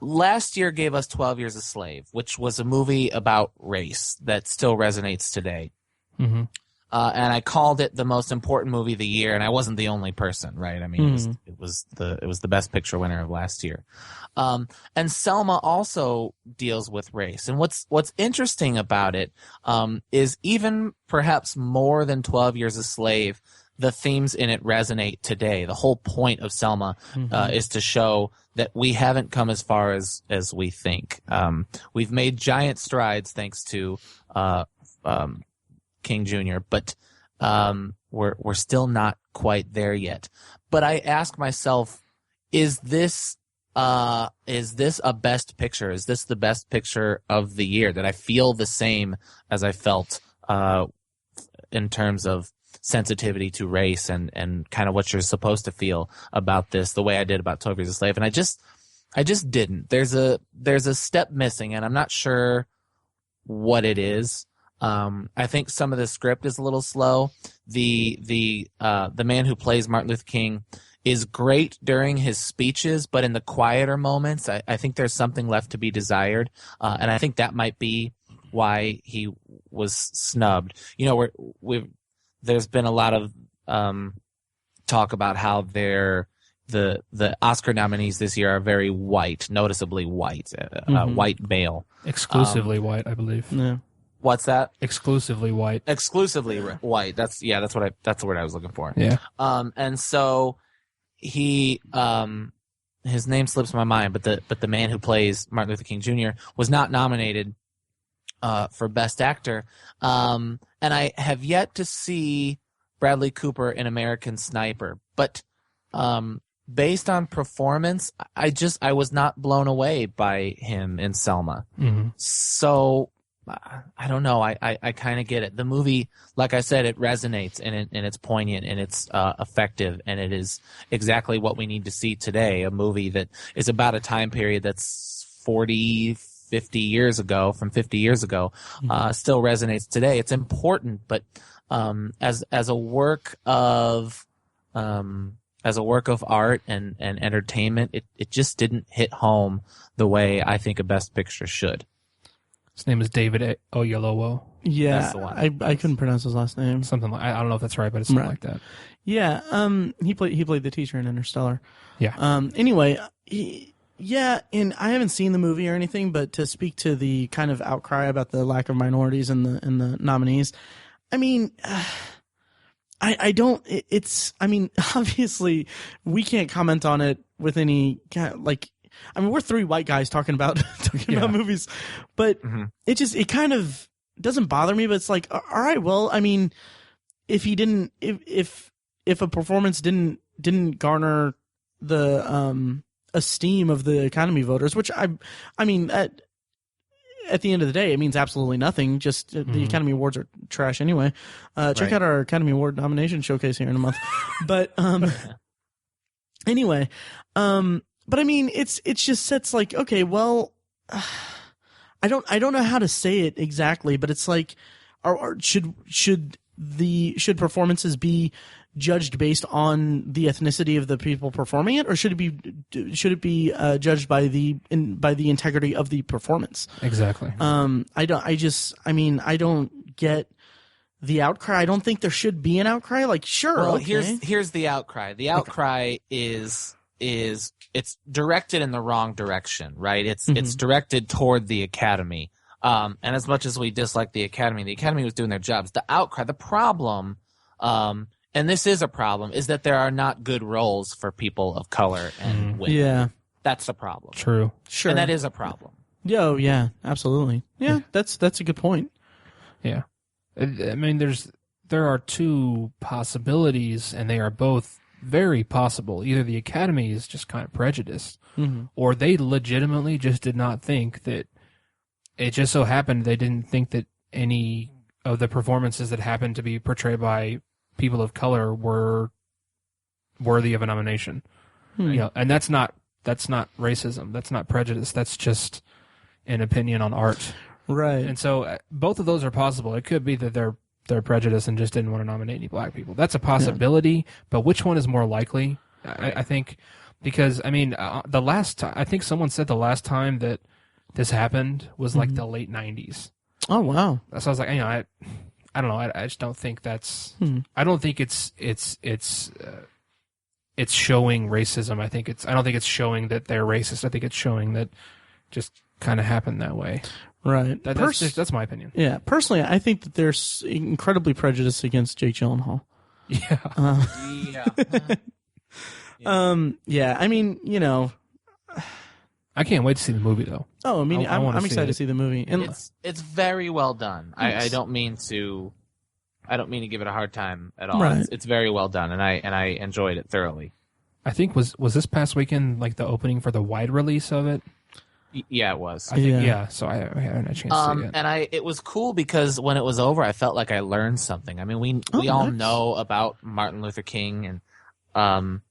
Last year gave us 12 Years a Slave, which was a movie about race that still resonates today. Mm-hmm. And I called it the most important movie of the year, and I wasn't the only person, right? I mean, it was the Best Picture winner of last year. And Selma also deals with race. And what's interesting about it is even perhaps more than 12 Years a Slave, the themes in it resonate today. The whole point of Selma is to show that we haven't come as far as we think. We've made giant strides thanks to King Jr., but we're still not quite there yet. But I ask myself, is this a best picture? Is this the best picture of the year? Did I feel the same as I felt in terms of sensitivity to race and kind of what you're supposed to feel about this the way I did about 12 Years a Slave? And I just didn't. There's a step missing, and I'm not sure what it is. I think some of the script is a little slow. The man who plays Martin Luther King is great during his speeches, but in the quieter moments, I think there's something left to be desired. And I think that might be why he was snubbed. You know, there's been a lot of talk about how the Oscar nominees this year are very white, noticeably white, white male. Exclusively white, I believe. Yeah. What's that? Exclusively white. Exclusively white. That's the word I was looking for. Yeah. And so he, his name slips my mind, but the man who plays Martin Luther King Jr. was not nominated for Best Actor. And I have yet to see Bradley Cooper in American Sniper, but based on performance, I was not blown away by him in Selma. Mm-hmm. So I don't know. I kind of get it. The movie, like I said, it resonates and it's poignant and it's effective, and it is exactly what we need to see today. A movie that is about a time period that's 50 years ago, from 50 years ago, still resonates today. It's important, but as a work of art and entertainment, it just didn't hit home the way I think a Best Picture should. His name is David Oyelowo. Yeah, that's the one. I couldn't pronounce his last name. Something like, I don't know if that's right, but it's something like that. Yeah, he played the teacher in Interstellar. Yeah. Anyway, Yeah, and I haven't seen the movie or anything, but to speak to the kind of outcry about the lack of minorities in the nominees, I mean, I don't. It's. I mean, obviously, we can't comment on it with any like. I mean, we're three white guys talking about about movies, but it kind of doesn't bother me. But it's like, all right, well, I mean, if a performance didn't garner the esteem of the Academy voters, which I mean, at the end of the day, it means absolutely nothing. Just the Academy Awards are trash anyway. Check out our Academy Award nomination showcase here in a month. But anyway, but I mean, it's just sets like, okay, well, I don't know how to say it exactly, but it's like, should performances be judged based on the ethnicity of the people performing it, or should it be judged by the integrity of the performance? Exactly. I don't get the outcry. I don't think there should be an outcry. Like, sure. Well, okay. here's the outcry. The outcry is it's directed in the wrong direction, right? It's directed toward the Academy. And as much as we dislike the Academy was doing their jobs. The outcry, the problem, and this is a problem, is that there are not good roles for people of color and women. Yeah. That's the problem. True. Sure. And that is a problem. Yeah, absolutely. Yeah, that's a good point. Yeah. I mean, there are two possibilities, and they are both very possible. Either the Academy is just kind of prejudiced, or they legitimately just did not think that it just so happened they didn't think that any of the performances that happened to be portrayed by people of color were worthy of a nomination. You know, and that's not racism. That's not prejudice. That's just an opinion on art. Right. And so both of those are possible. It could be that they're prejudiced and just didn't want to nominate any black people. That's a possibility, but which one is more likely? I think, because I mean, the last time, I think someone said the last time that this happened was like the late 90s. Oh wow. So I was like, you know, I don't know. I just don't think that's. I don't think it's showing racism. I don't think it's showing that they're racist. I think it's showing that just kind of happened that way. Right. That's my opinion. Yeah. Personally, I think that there's incredibly prejudice against Jake Gyllenhaal. Yeah. Yeah. I mean, you know. I can't wait to see the movie though. Oh, I mean, I'm excited to see the movie. And it's very well done. Yes. I don't mean to give it a hard time at all. Right. It's very well done, and I enjoyed it thoroughly. I think was this past weekend like the opening for the wide release of it? Yeah, it was. I think, yeah. So I haven't had a chance to see it. And it was cool because when it was over, I felt like I learned something. I mean, we all know about Martin Luther King, and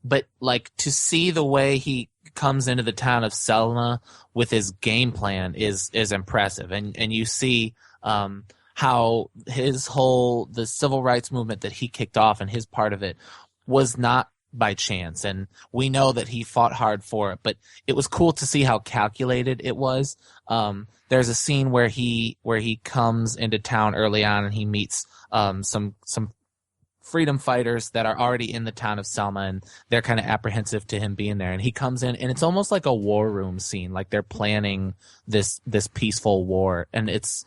but like to see the way he comes into the town of Selma with his game plan is impressive, and you see how the civil rights movement that he kicked off and his part of it was not by chance, and we know that he fought hard for it, but it was cool to see how calculated it was. There's a scene where he comes into town early on and he meets some freedom fighters that are already in the town of Selma, and they're kind of apprehensive to him being there, and he comes in and it's almost like a war room scene, like they're planning this peaceful war, and it's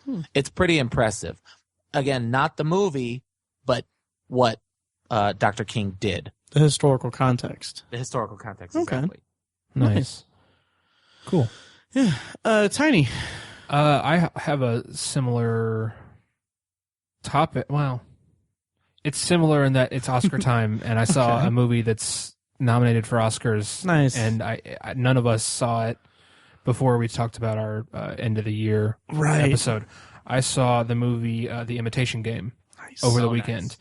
pretty impressive. Again, not the movie, but what Dr. King did. the historical context. Exactly. Nice. Cool. Yeah. Tiny. I have a similar topic. Well, it's similar in that it's Oscar time, and I saw a movie that's nominated for Oscars. Nice. And I none of us saw it before we talked about our end of the year episode. I saw the movie The Imitation Game over the weekend.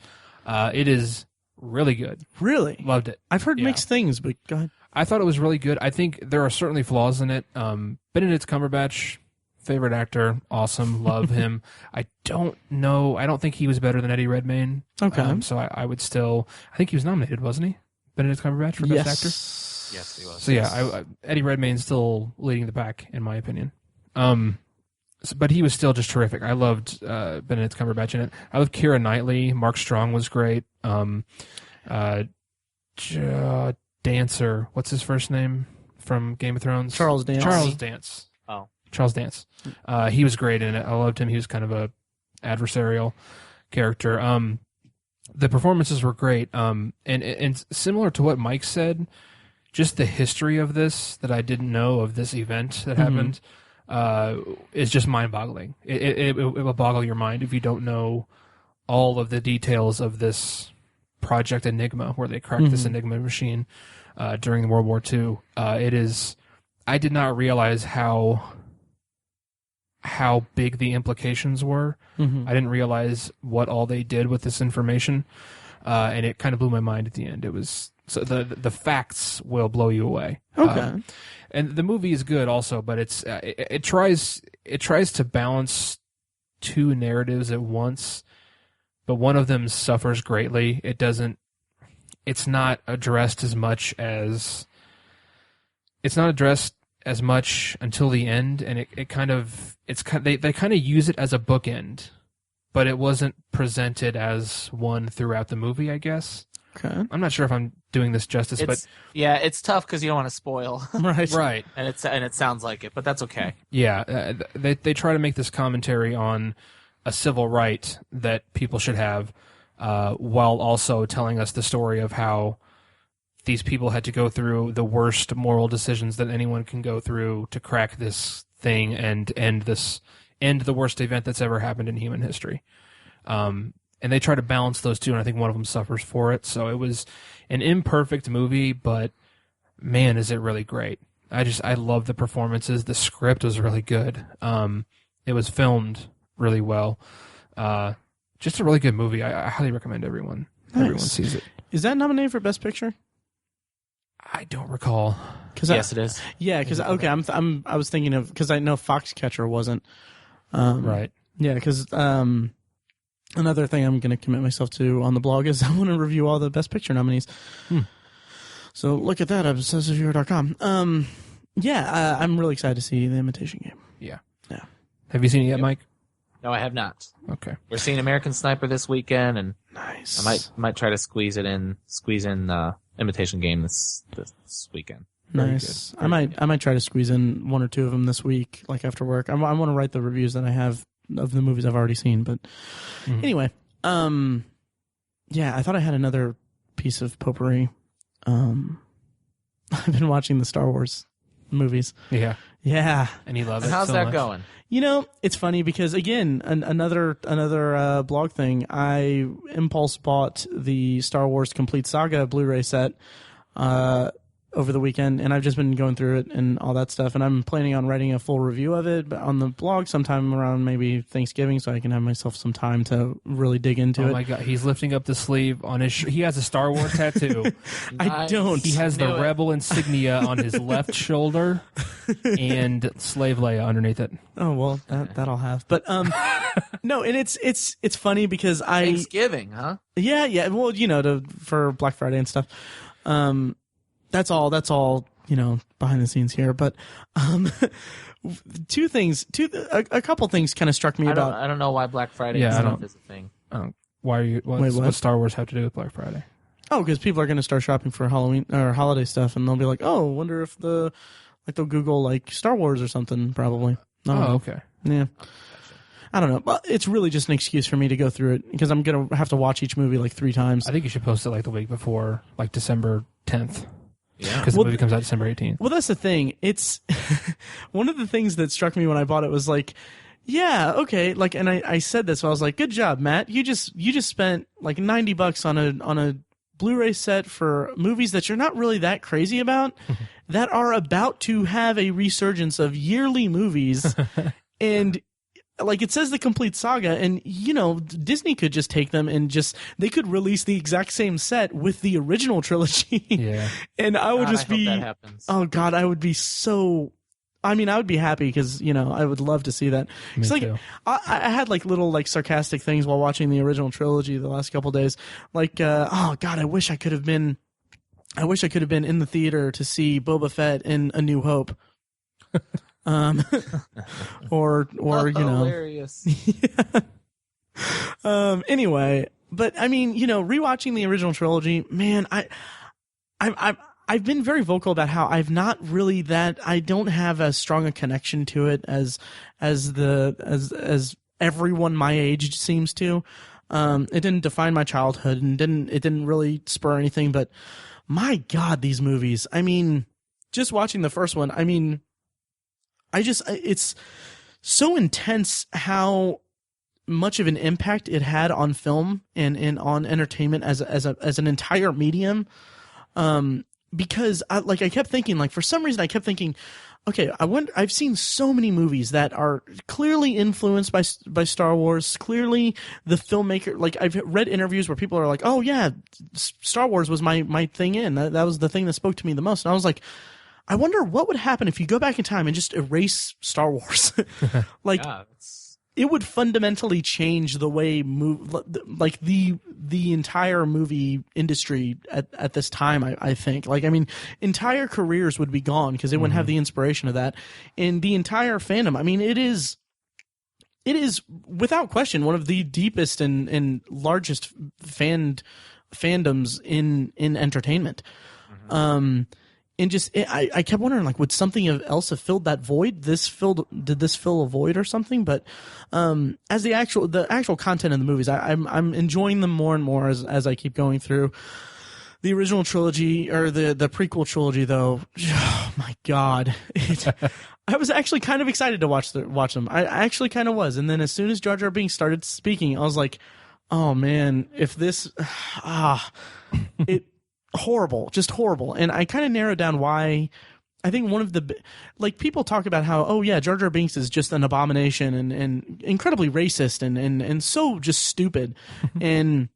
Nice. It is really good. Really? Loved it. I've heard mixed things, but go ahead. I thought it was really good. I think there are certainly flaws in it. Benedict Cumberbatch, favorite actor, awesome, love him. I don't think he was better than Eddie Redmayne. Okay. So I would still, I think he was nominated, wasn't he? Benedict Cumberbatch for Best Actor? Yes, he was. So yeah, Eddie Redmayne's still leading the pack, in my opinion. But he was still just terrific. I loved Benedict Cumberbatch in it. I loved Keira Knightley. Mark Strong was great. Dancer, what's his first name? from Game of Thrones? Charles Dance. Charles Dance. Oh. Charles Dance. He was great in it. I loved him. He was kind of a adversarial character. The performances were great. And similar to what Mike said, just the history of this that I didn't know of this event that happened is just mind-boggling. It will boggle your mind if you don't know all of the details of this Project Enigma, where they cracked this Enigma machine during World War II. I did not realize how big the implications were. I didn't realize what all they did with this information, and it kind of blew my mind at the end. It was the facts will blow you away. Okay. And the movie is good also, but it tries to balance two narratives at once, but one of them suffers greatly. It's not addressed as much until the end, and they kind of use it as a bookend, but it wasn't presented as one throughout the movie, I guess. Okay. I'm not sure if I'm doing this justice, but yeah, it's tough because you don't want to spoil. right, and it sounds like it, but that's okay. Yeah, they try to make this commentary on a civil right that people should have, while also telling us the story of how these people had to go through the worst moral decisions that anyone can go through to crack this thing and end the worst event that's ever happened in human history. And they try to balance those two, and I think one of them suffers for it. So it was an imperfect movie, but man, is it really great. I love the performances. The script was really good. It was filmed really well. Just a really good movie. I highly recommend everyone sees it. Is that nominated for Best Picture? I don't recall. Yes, it is. Yeah, because I was thinking of, because I know Foxcatcher wasn't. Right. Yeah, because another thing I'm going to commit myself to on the blog is I want to review all the Best Picture nominees. So look at that at obsessiveviewer.com. Yeah, I'm really excited to see The Imitation Game. Yeah. Yeah. Have you seen it yet, Mike? No, I have not. Okay. We're seeing American Sniper this weekend, and Nice. I might try to squeeze in Imitation Game this weekend. Nice. I might try to squeeze in one or two of them this week, like after work. I want to write the reviews that I have of the movies I've already seen. But anyway, yeah, I thought I had another piece of potpourri. I've been watching the Star Wars movies. Yeah. Yeah. And you love it. And how's so that much. going? You know, it's funny because, again, another blog thing. I impulse bought the Star Wars Complete Saga Blu-ray set over the weekend, and I've just been going through it and all that stuff, and I'm planning on writing a full review of it on the blog sometime around maybe Thanksgiving, so I can have myself some time to really dig into it. Oh my God, he's lifting up the sleeve on his he has a Star Wars tattoo. I don't. He has the Rebel insignia on his left shoulder and Slave Leia underneath it. Oh, well, that I'll have. But no, and it's funny because Thanksgiving, huh? Yeah, well, for Black Friday and stuff. That's all, behind the scenes here. But a couple things kind of struck me about. I don't know why Black Friday stuff is a thing. Why are you? What Star Wars have to do with Black Friday? Oh, because people are going to start shopping for Halloween or holiday stuff, and they'll be like, "Oh, wonder if they'll Google like Star Wars or something." Probably. Okay. Yeah. I don't know. But it's really just an excuse for me to go through it because I'm going to have to watch each movie like 3 times. I think you should post it like the week before, like December 10th. Yeah. Because the movie comes out December 18th. Well, that's the thing. It's one of the things that struck me when I bought it was like, yeah, okay. Like, and I said this, so I was like, good job, Matt. You just spent like $90 on a Blu-ray set for movies that you're not really that crazy about, that are about to have a resurgence of yearly movies. And like it says the complete saga, and Disney could just take them and they could release the exact same set with the original trilogy. Yeah. And I would just be, hope that happens. oh God, I would be so, I would be happy because, I would love to see that. Me It's like, too. I had like little like sarcastic things while watching the original trilogy the last couple days. Like, oh God, I wish I could have been in the theater to see Boba Fett in A New Hope. Or hilarious. Anyway, but rewatching the original trilogy, man, I I've been very vocal about how I've not really I don't have as strong a connection to it as everyone my age seems to. It didn't define my childhood and it didn't really spur anything, but my God, these movies. I mean, just watching the first one, I mean, it's so intense how much of an impact it had on film and on entertainment as an entire medium. Because I kept thinking, like, for some reason I kept thinking, okay, I've seen so many movies that are clearly influenced by Star Wars. Clearly, the filmmaker, like, I've read interviews where people are like, "Oh yeah, Star Wars was my thing in. That was the thing that spoke to me the most." And I was like, I wonder what would happen if you go back in time and just erase Star Wars. Like, yeah, it would fundamentally change the way the entire movie industry at this time. I think, like, I mean, entire careers would be gone because they wouldn't have the inspiration of that, and the entire fandom. I mean, it is without question one of the deepest and largest fandoms in entertainment. And just, I kept wondering, like, would something else have filled that void? Did this fill a void or something? But as the actual content in the movies, I'm enjoying them more and more as I keep going through. The original trilogy or the prequel trilogy, though, oh my God, I was actually kind of excited to watch them. I actually kind of was, and then as soon as Jar Jar Binks started speaking, I was like, oh man, if this, it. Horrible, just horrible. And I kind of narrowed down why. I think one of the, like, people talk about how, oh yeah, Jar Jar Binks is just an abomination and incredibly racist and so just stupid, and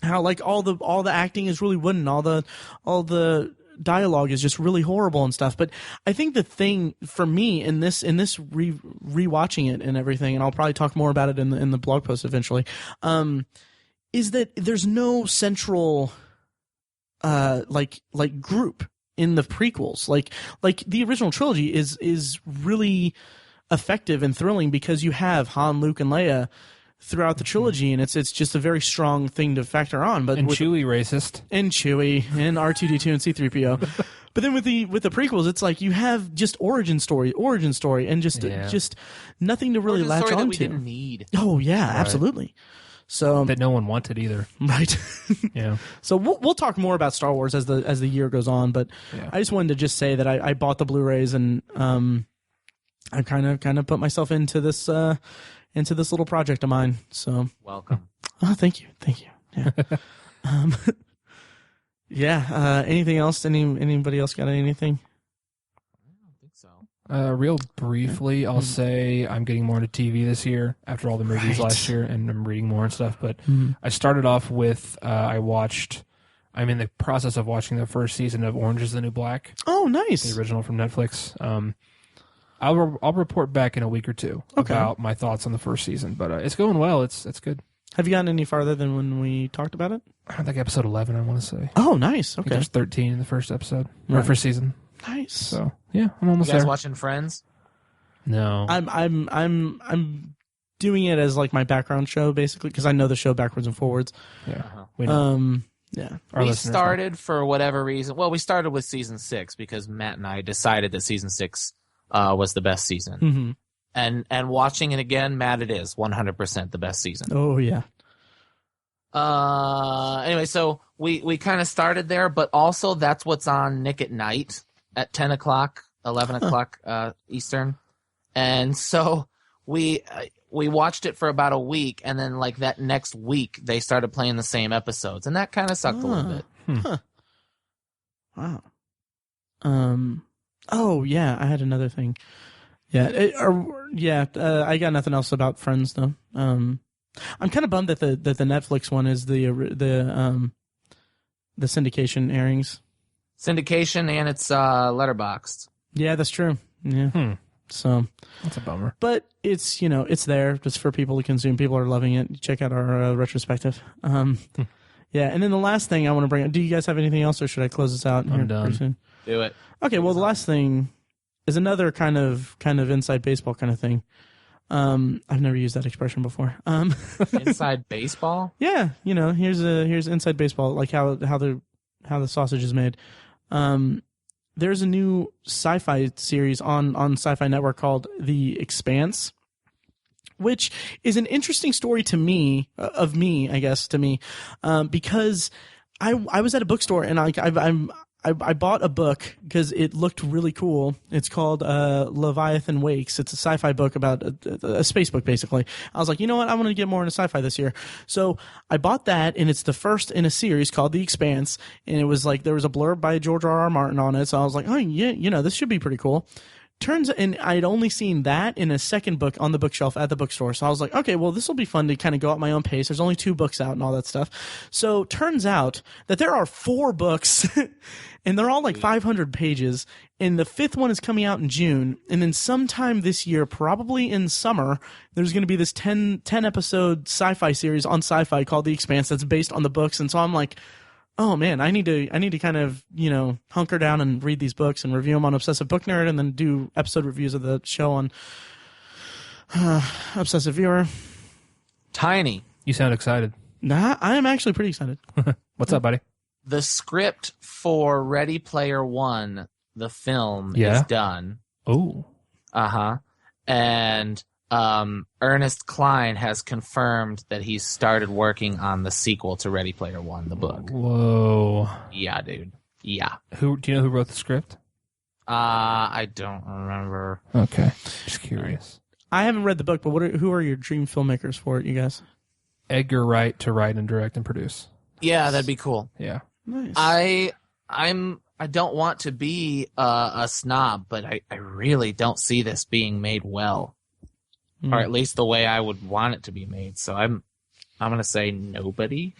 how, like, all the acting is really wooden, all the dialogue is just really horrible and stuff. But I think the thing for me in this rewatching it and everything, and I'll probably talk more about it in the blog post eventually, is that there's no central like group in the prequels. Like the original trilogy is really effective and thrilling because you have Han, Luke, and Leia throughout the trilogy, and it's just a very strong thing to factor on. But Chewie racist, and Chewie, and R2D2 and C3PO. But then with the prequels, it's like you have just origin story, and just nothing to really latch on to. We didn't need. Oh yeah, right. Absolutely. So that no one wanted either, right? Yeah. So we'll talk more about Star Wars as the year goes on, but yeah. I just wanted to just say that I bought the Blu-rays and I kind of put myself into this little project of mine. So welcome. Oh, thank you. Yeah. Yeah. Anything else? Anybody else got anything? Real briefly, I'll say I'm getting more into TV this year after all the movies last year, and I'm reading more and stuff. But I started off with I'm in the process of watching the first season of Orange is the New Black. Oh, nice! The original from Netflix. I'll report back in a week or two about my thoughts on the first season, but it's going well. It's good. Have you gotten any farther than when we talked about it? I think episode 11. I want to say. Oh, nice. Okay. There's 13 in the first episode or first season. Nice. So yeah, I'm almost there. You guys watching Friends? No. I'm doing it as like my background show basically because I know the show backwards and forwards. Yeah. We know. Yeah. We started for whatever reason. Well, we started with season 6 because Matt and I decided that season 6 was the best season. Mm-hmm. And watching it again, Matt, it is 100% the best season. Oh yeah. Anyway, so we kind of started there, but also that's what's on Nick at Night at 10 o'clock, 11 o'clock Eastern. And so we watched it for about a week, and then like that next week they started playing the same episodes, and that kind of sucked a little bit. Huh. Wow. Oh yeah, I had another thing. Yeah. I got nothing else about Friends though. I'm kind of bummed that the Netflix one is the syndication airings. Syndication, and it's letterboxed. Yeah, that's true. Yeah. So that's a bummer. But it's it's there just for people to consume. People are loving it. Check out our retrospective. Yeah, and then the last thing I want to bring up. Do you guys have anything else, or should I close this out? I'm done. Pretty soon? Do it. Okay. Well, the last thing is another kind of inside baseball kind of thing. I've never used that expression before. Inside baseball? Yeah, here's inside baseball, like how the sausage is made. there's a new sci-fi series on Sci-Fi Network called The Expanse, which is an interesting story to me, because I was at a bookstore and I bought a book because it looked really cool. It's called Leviathan Wakes. It's a sci-fi book about a space book, basically. I was like, you know what? I want to get more into sci-fi this year. So I bought that, and it's the first in a series called The Expanse. And it was like there was a blurb by George R.R. Martin on it. So I was like, oh, yeah, this should be pretty cool. And I'd only seen that in a second book on the bookshelf at the bookstore. So I was like, okay, well, this will be fun to kind of go at my own pace. There's only 2 books out and all that stuff. So turns out that there are 4 books and they're all like 500 pages. And the 5th one is coming out in June. And then sometime this year, probably in summer, there's going to be this 10 episode sci-fi series on Sci-Fi called The Expanse that's based on the books. And so I'm like, oh man, I need to kind of, hunker down and read these books and review them on Obsessive Book Nerd and then do episode reviews of the show on Obsessive Viewer. Tiny. You sound excited. Nah, I am actually pretty excited. What's up, buddy? The script for Ready Player One, the film, is done. Oh. Uh-huh. And Ernest Cline has confirmed that he's started working on the sequel to Ready Player One, the book. Whoa. Yeah, dude. Yeah. Do you know who wrote the script? I don't remember. Okay. Just curious. I haven't read the book, but who are your dream filmmakers for it, you guys? Edgar Wright to write and direct and produce. Yeah, that'd be cool. Yeah. Nice. I don't want to be a snob, but I really don't see this being made well. Or at least the way I would want it to be made. So I'm gonna say nobody.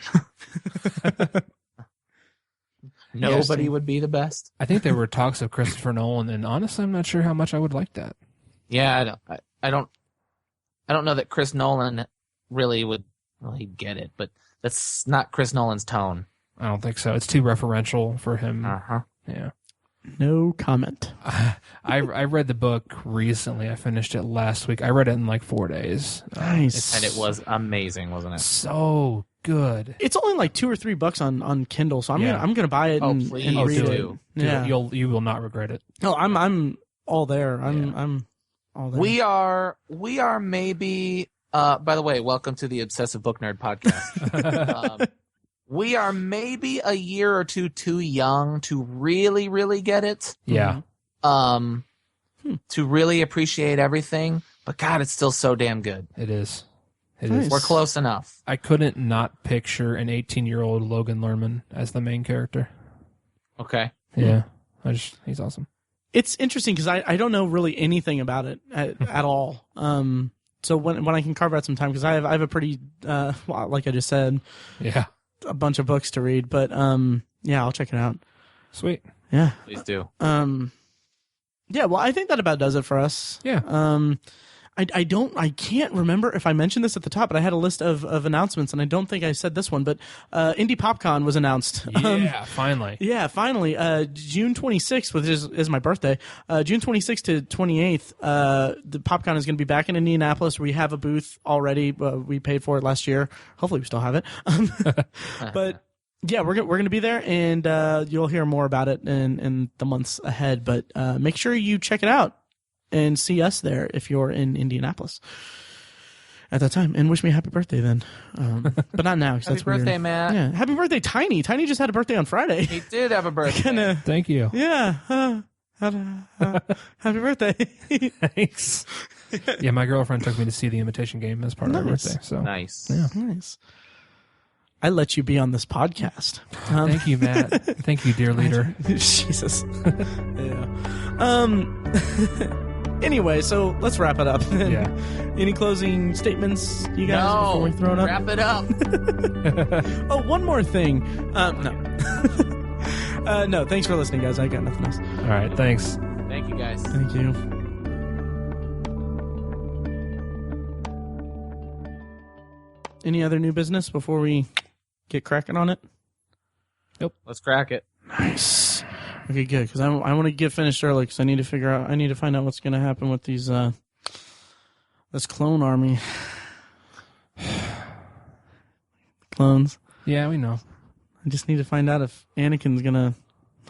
Nobody would be the best. I think there were talks of Christopher Nolan, and honestly, I'm not sure how much I would like that. Yeah, I don't know that Chris Nolan really would. Well, he'd get it, but that's not Chris Nolan's tone. I don't think so. It's too referential for him. Uh-huh. Yeah. No comment. I read the book recently. I finished it last week. I read it in like 4 days. Nice. And it was amazing, wasn't it? So good. It's only like $2 or $3 on Kindle, so I'm gonna buy it and read it. Do. Yeah. You will not regret it. No, I'm all there. I'm all there. We are maybe. By the way, welcome to the Obsessive Book Nerd podcast. We are maybe a year or two too young to really, really get it. Yeah. To really appreciate everything. But God, it's still so damn good. It is. It Nice. is. We're close enough. I couldn't not picture an 18-year-old Logan Lerman as the main character. Okay. Yeah. He's awesome. It's interesting because I don't know really anything about it at all. So when I can carve out some time, because I have a pretty like I just said, a bunch of books to read. But yeah, I'll check it out. Sweet. Yeah. Please do. Yeah. Well, I think that about does it for us. Yeah. I can't remember if I mentioned this at the top, but I had a list of announcements, and I don't think I said this one, but Indy PopCon was announced. Yeah, finally. Yeah, finally. June 26th, which is my birthday, June 26th to 28th, the PopCon is going to be back in Indianapolis. We have a booth already. We paid for it last year. Hopefully we still have it. But yeah, we're going to be there, and you'll hear more about it in the months ahead. But make sure you check it out and see us there if you're in Indianapolis at that time. And wish me a happy birthday then. But not now. Happy birthday, Matt. Yeah. Happy birthday, Tiny. Tiny just had a birthday on Friday. He did have a birthday. Thank you. Yeah. Happy birthday. Thanks. Yeah, my girlfriend took me to see the Imitation game as part of her birthday. So Nice. Yeah. Nice. I let you be on this podcast. Thank you, Matt. Thank you, dear leader. Jesus. Yeah. Anyway, so let's wrap it up. Yeah. Any closing statements, you guys, before we throw it up? Wrap it up. Oh, one more thing. No. No, thanks for listening, guys. I got nothing else. All right, thanks. Thank you, guys. Thank you. Any other new business before we get cracking on it? Nope. Let's crack it. Nice. Okay, good. Because I want to get finished early because I need to find out what's going to happen with these this clone army. Clones. Yeah, we know. I just need to find out if Anakin's gonna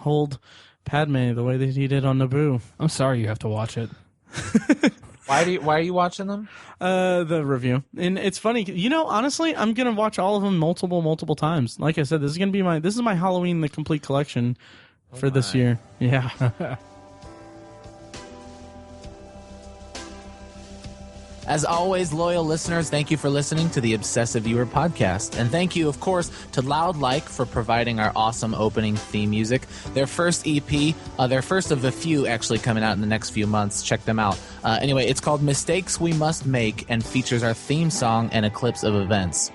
hold Padme the way that he did on Naboo. I'm sorry you have to watch it. Why are you watching them? The review. And it's funny, honestly, I'm gonna watch all of them multiple times. Like I said, this is my Halloween the complete collection for this year. Yeah. As always, loyal listeners, thank you for listening to the Obsessive Viewer podcast. And thank you, of course, to Loud Like for providing our awesome opening theme music. Their first EP, their first of a few actually coming out in the next few months. Check them out. Anyway, it's called Mistakes We Must Make and features our theme song and a clips of events.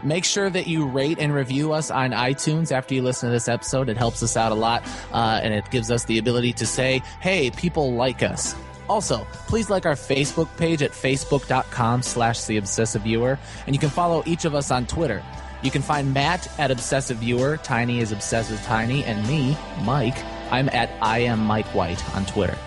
Make sure that you rate and review us on iTunes after you listen to this episode. It helps us out a lot, and it gives us the ability to say, hey, people like us. Also, please like our Facebook page at facebook.com/theobsessiveviewer, and you can follow each of us on Twitter. You can find Matt at Obsessive Viewer, Tiny is Obsessive Tiny, and me, Mike, I'm at I am Mike White on Twitter.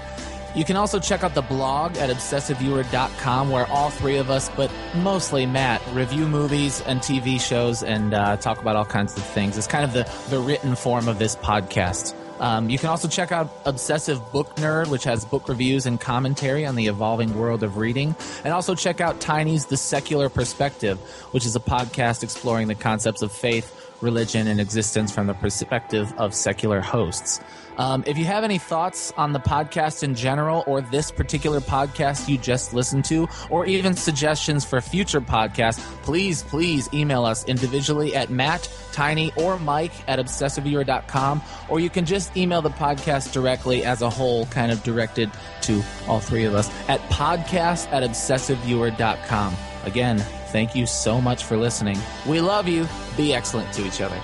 You can also check out the blog at obsessiveviewer.com, where all three of us, but mostly Matt, review movies and TV shows and talk about all kinds of things. It's kind of the written form of this podcast. You can also check out Obsessive Book Nerd, which has book reviews and commentary on the evolving world of reading. And also check out Tiny's The Secular Perspective, which is a podcast exploring the concepts of faith, religion, and existence from the perspective of secular hosts. If you have any thoughts on the podcast in general, or this particular podcast you just listened to, or even suggestions for future podcasts, please email us individually at Matt, Tiny, or Mike at obsessiveviewer.com, or you can just email the podcast directly as a whole, kind of directed to all three of us, at podcast@obsessiveviewer.com. Again, thank you so much for listening. We love you. Be excellent to each other.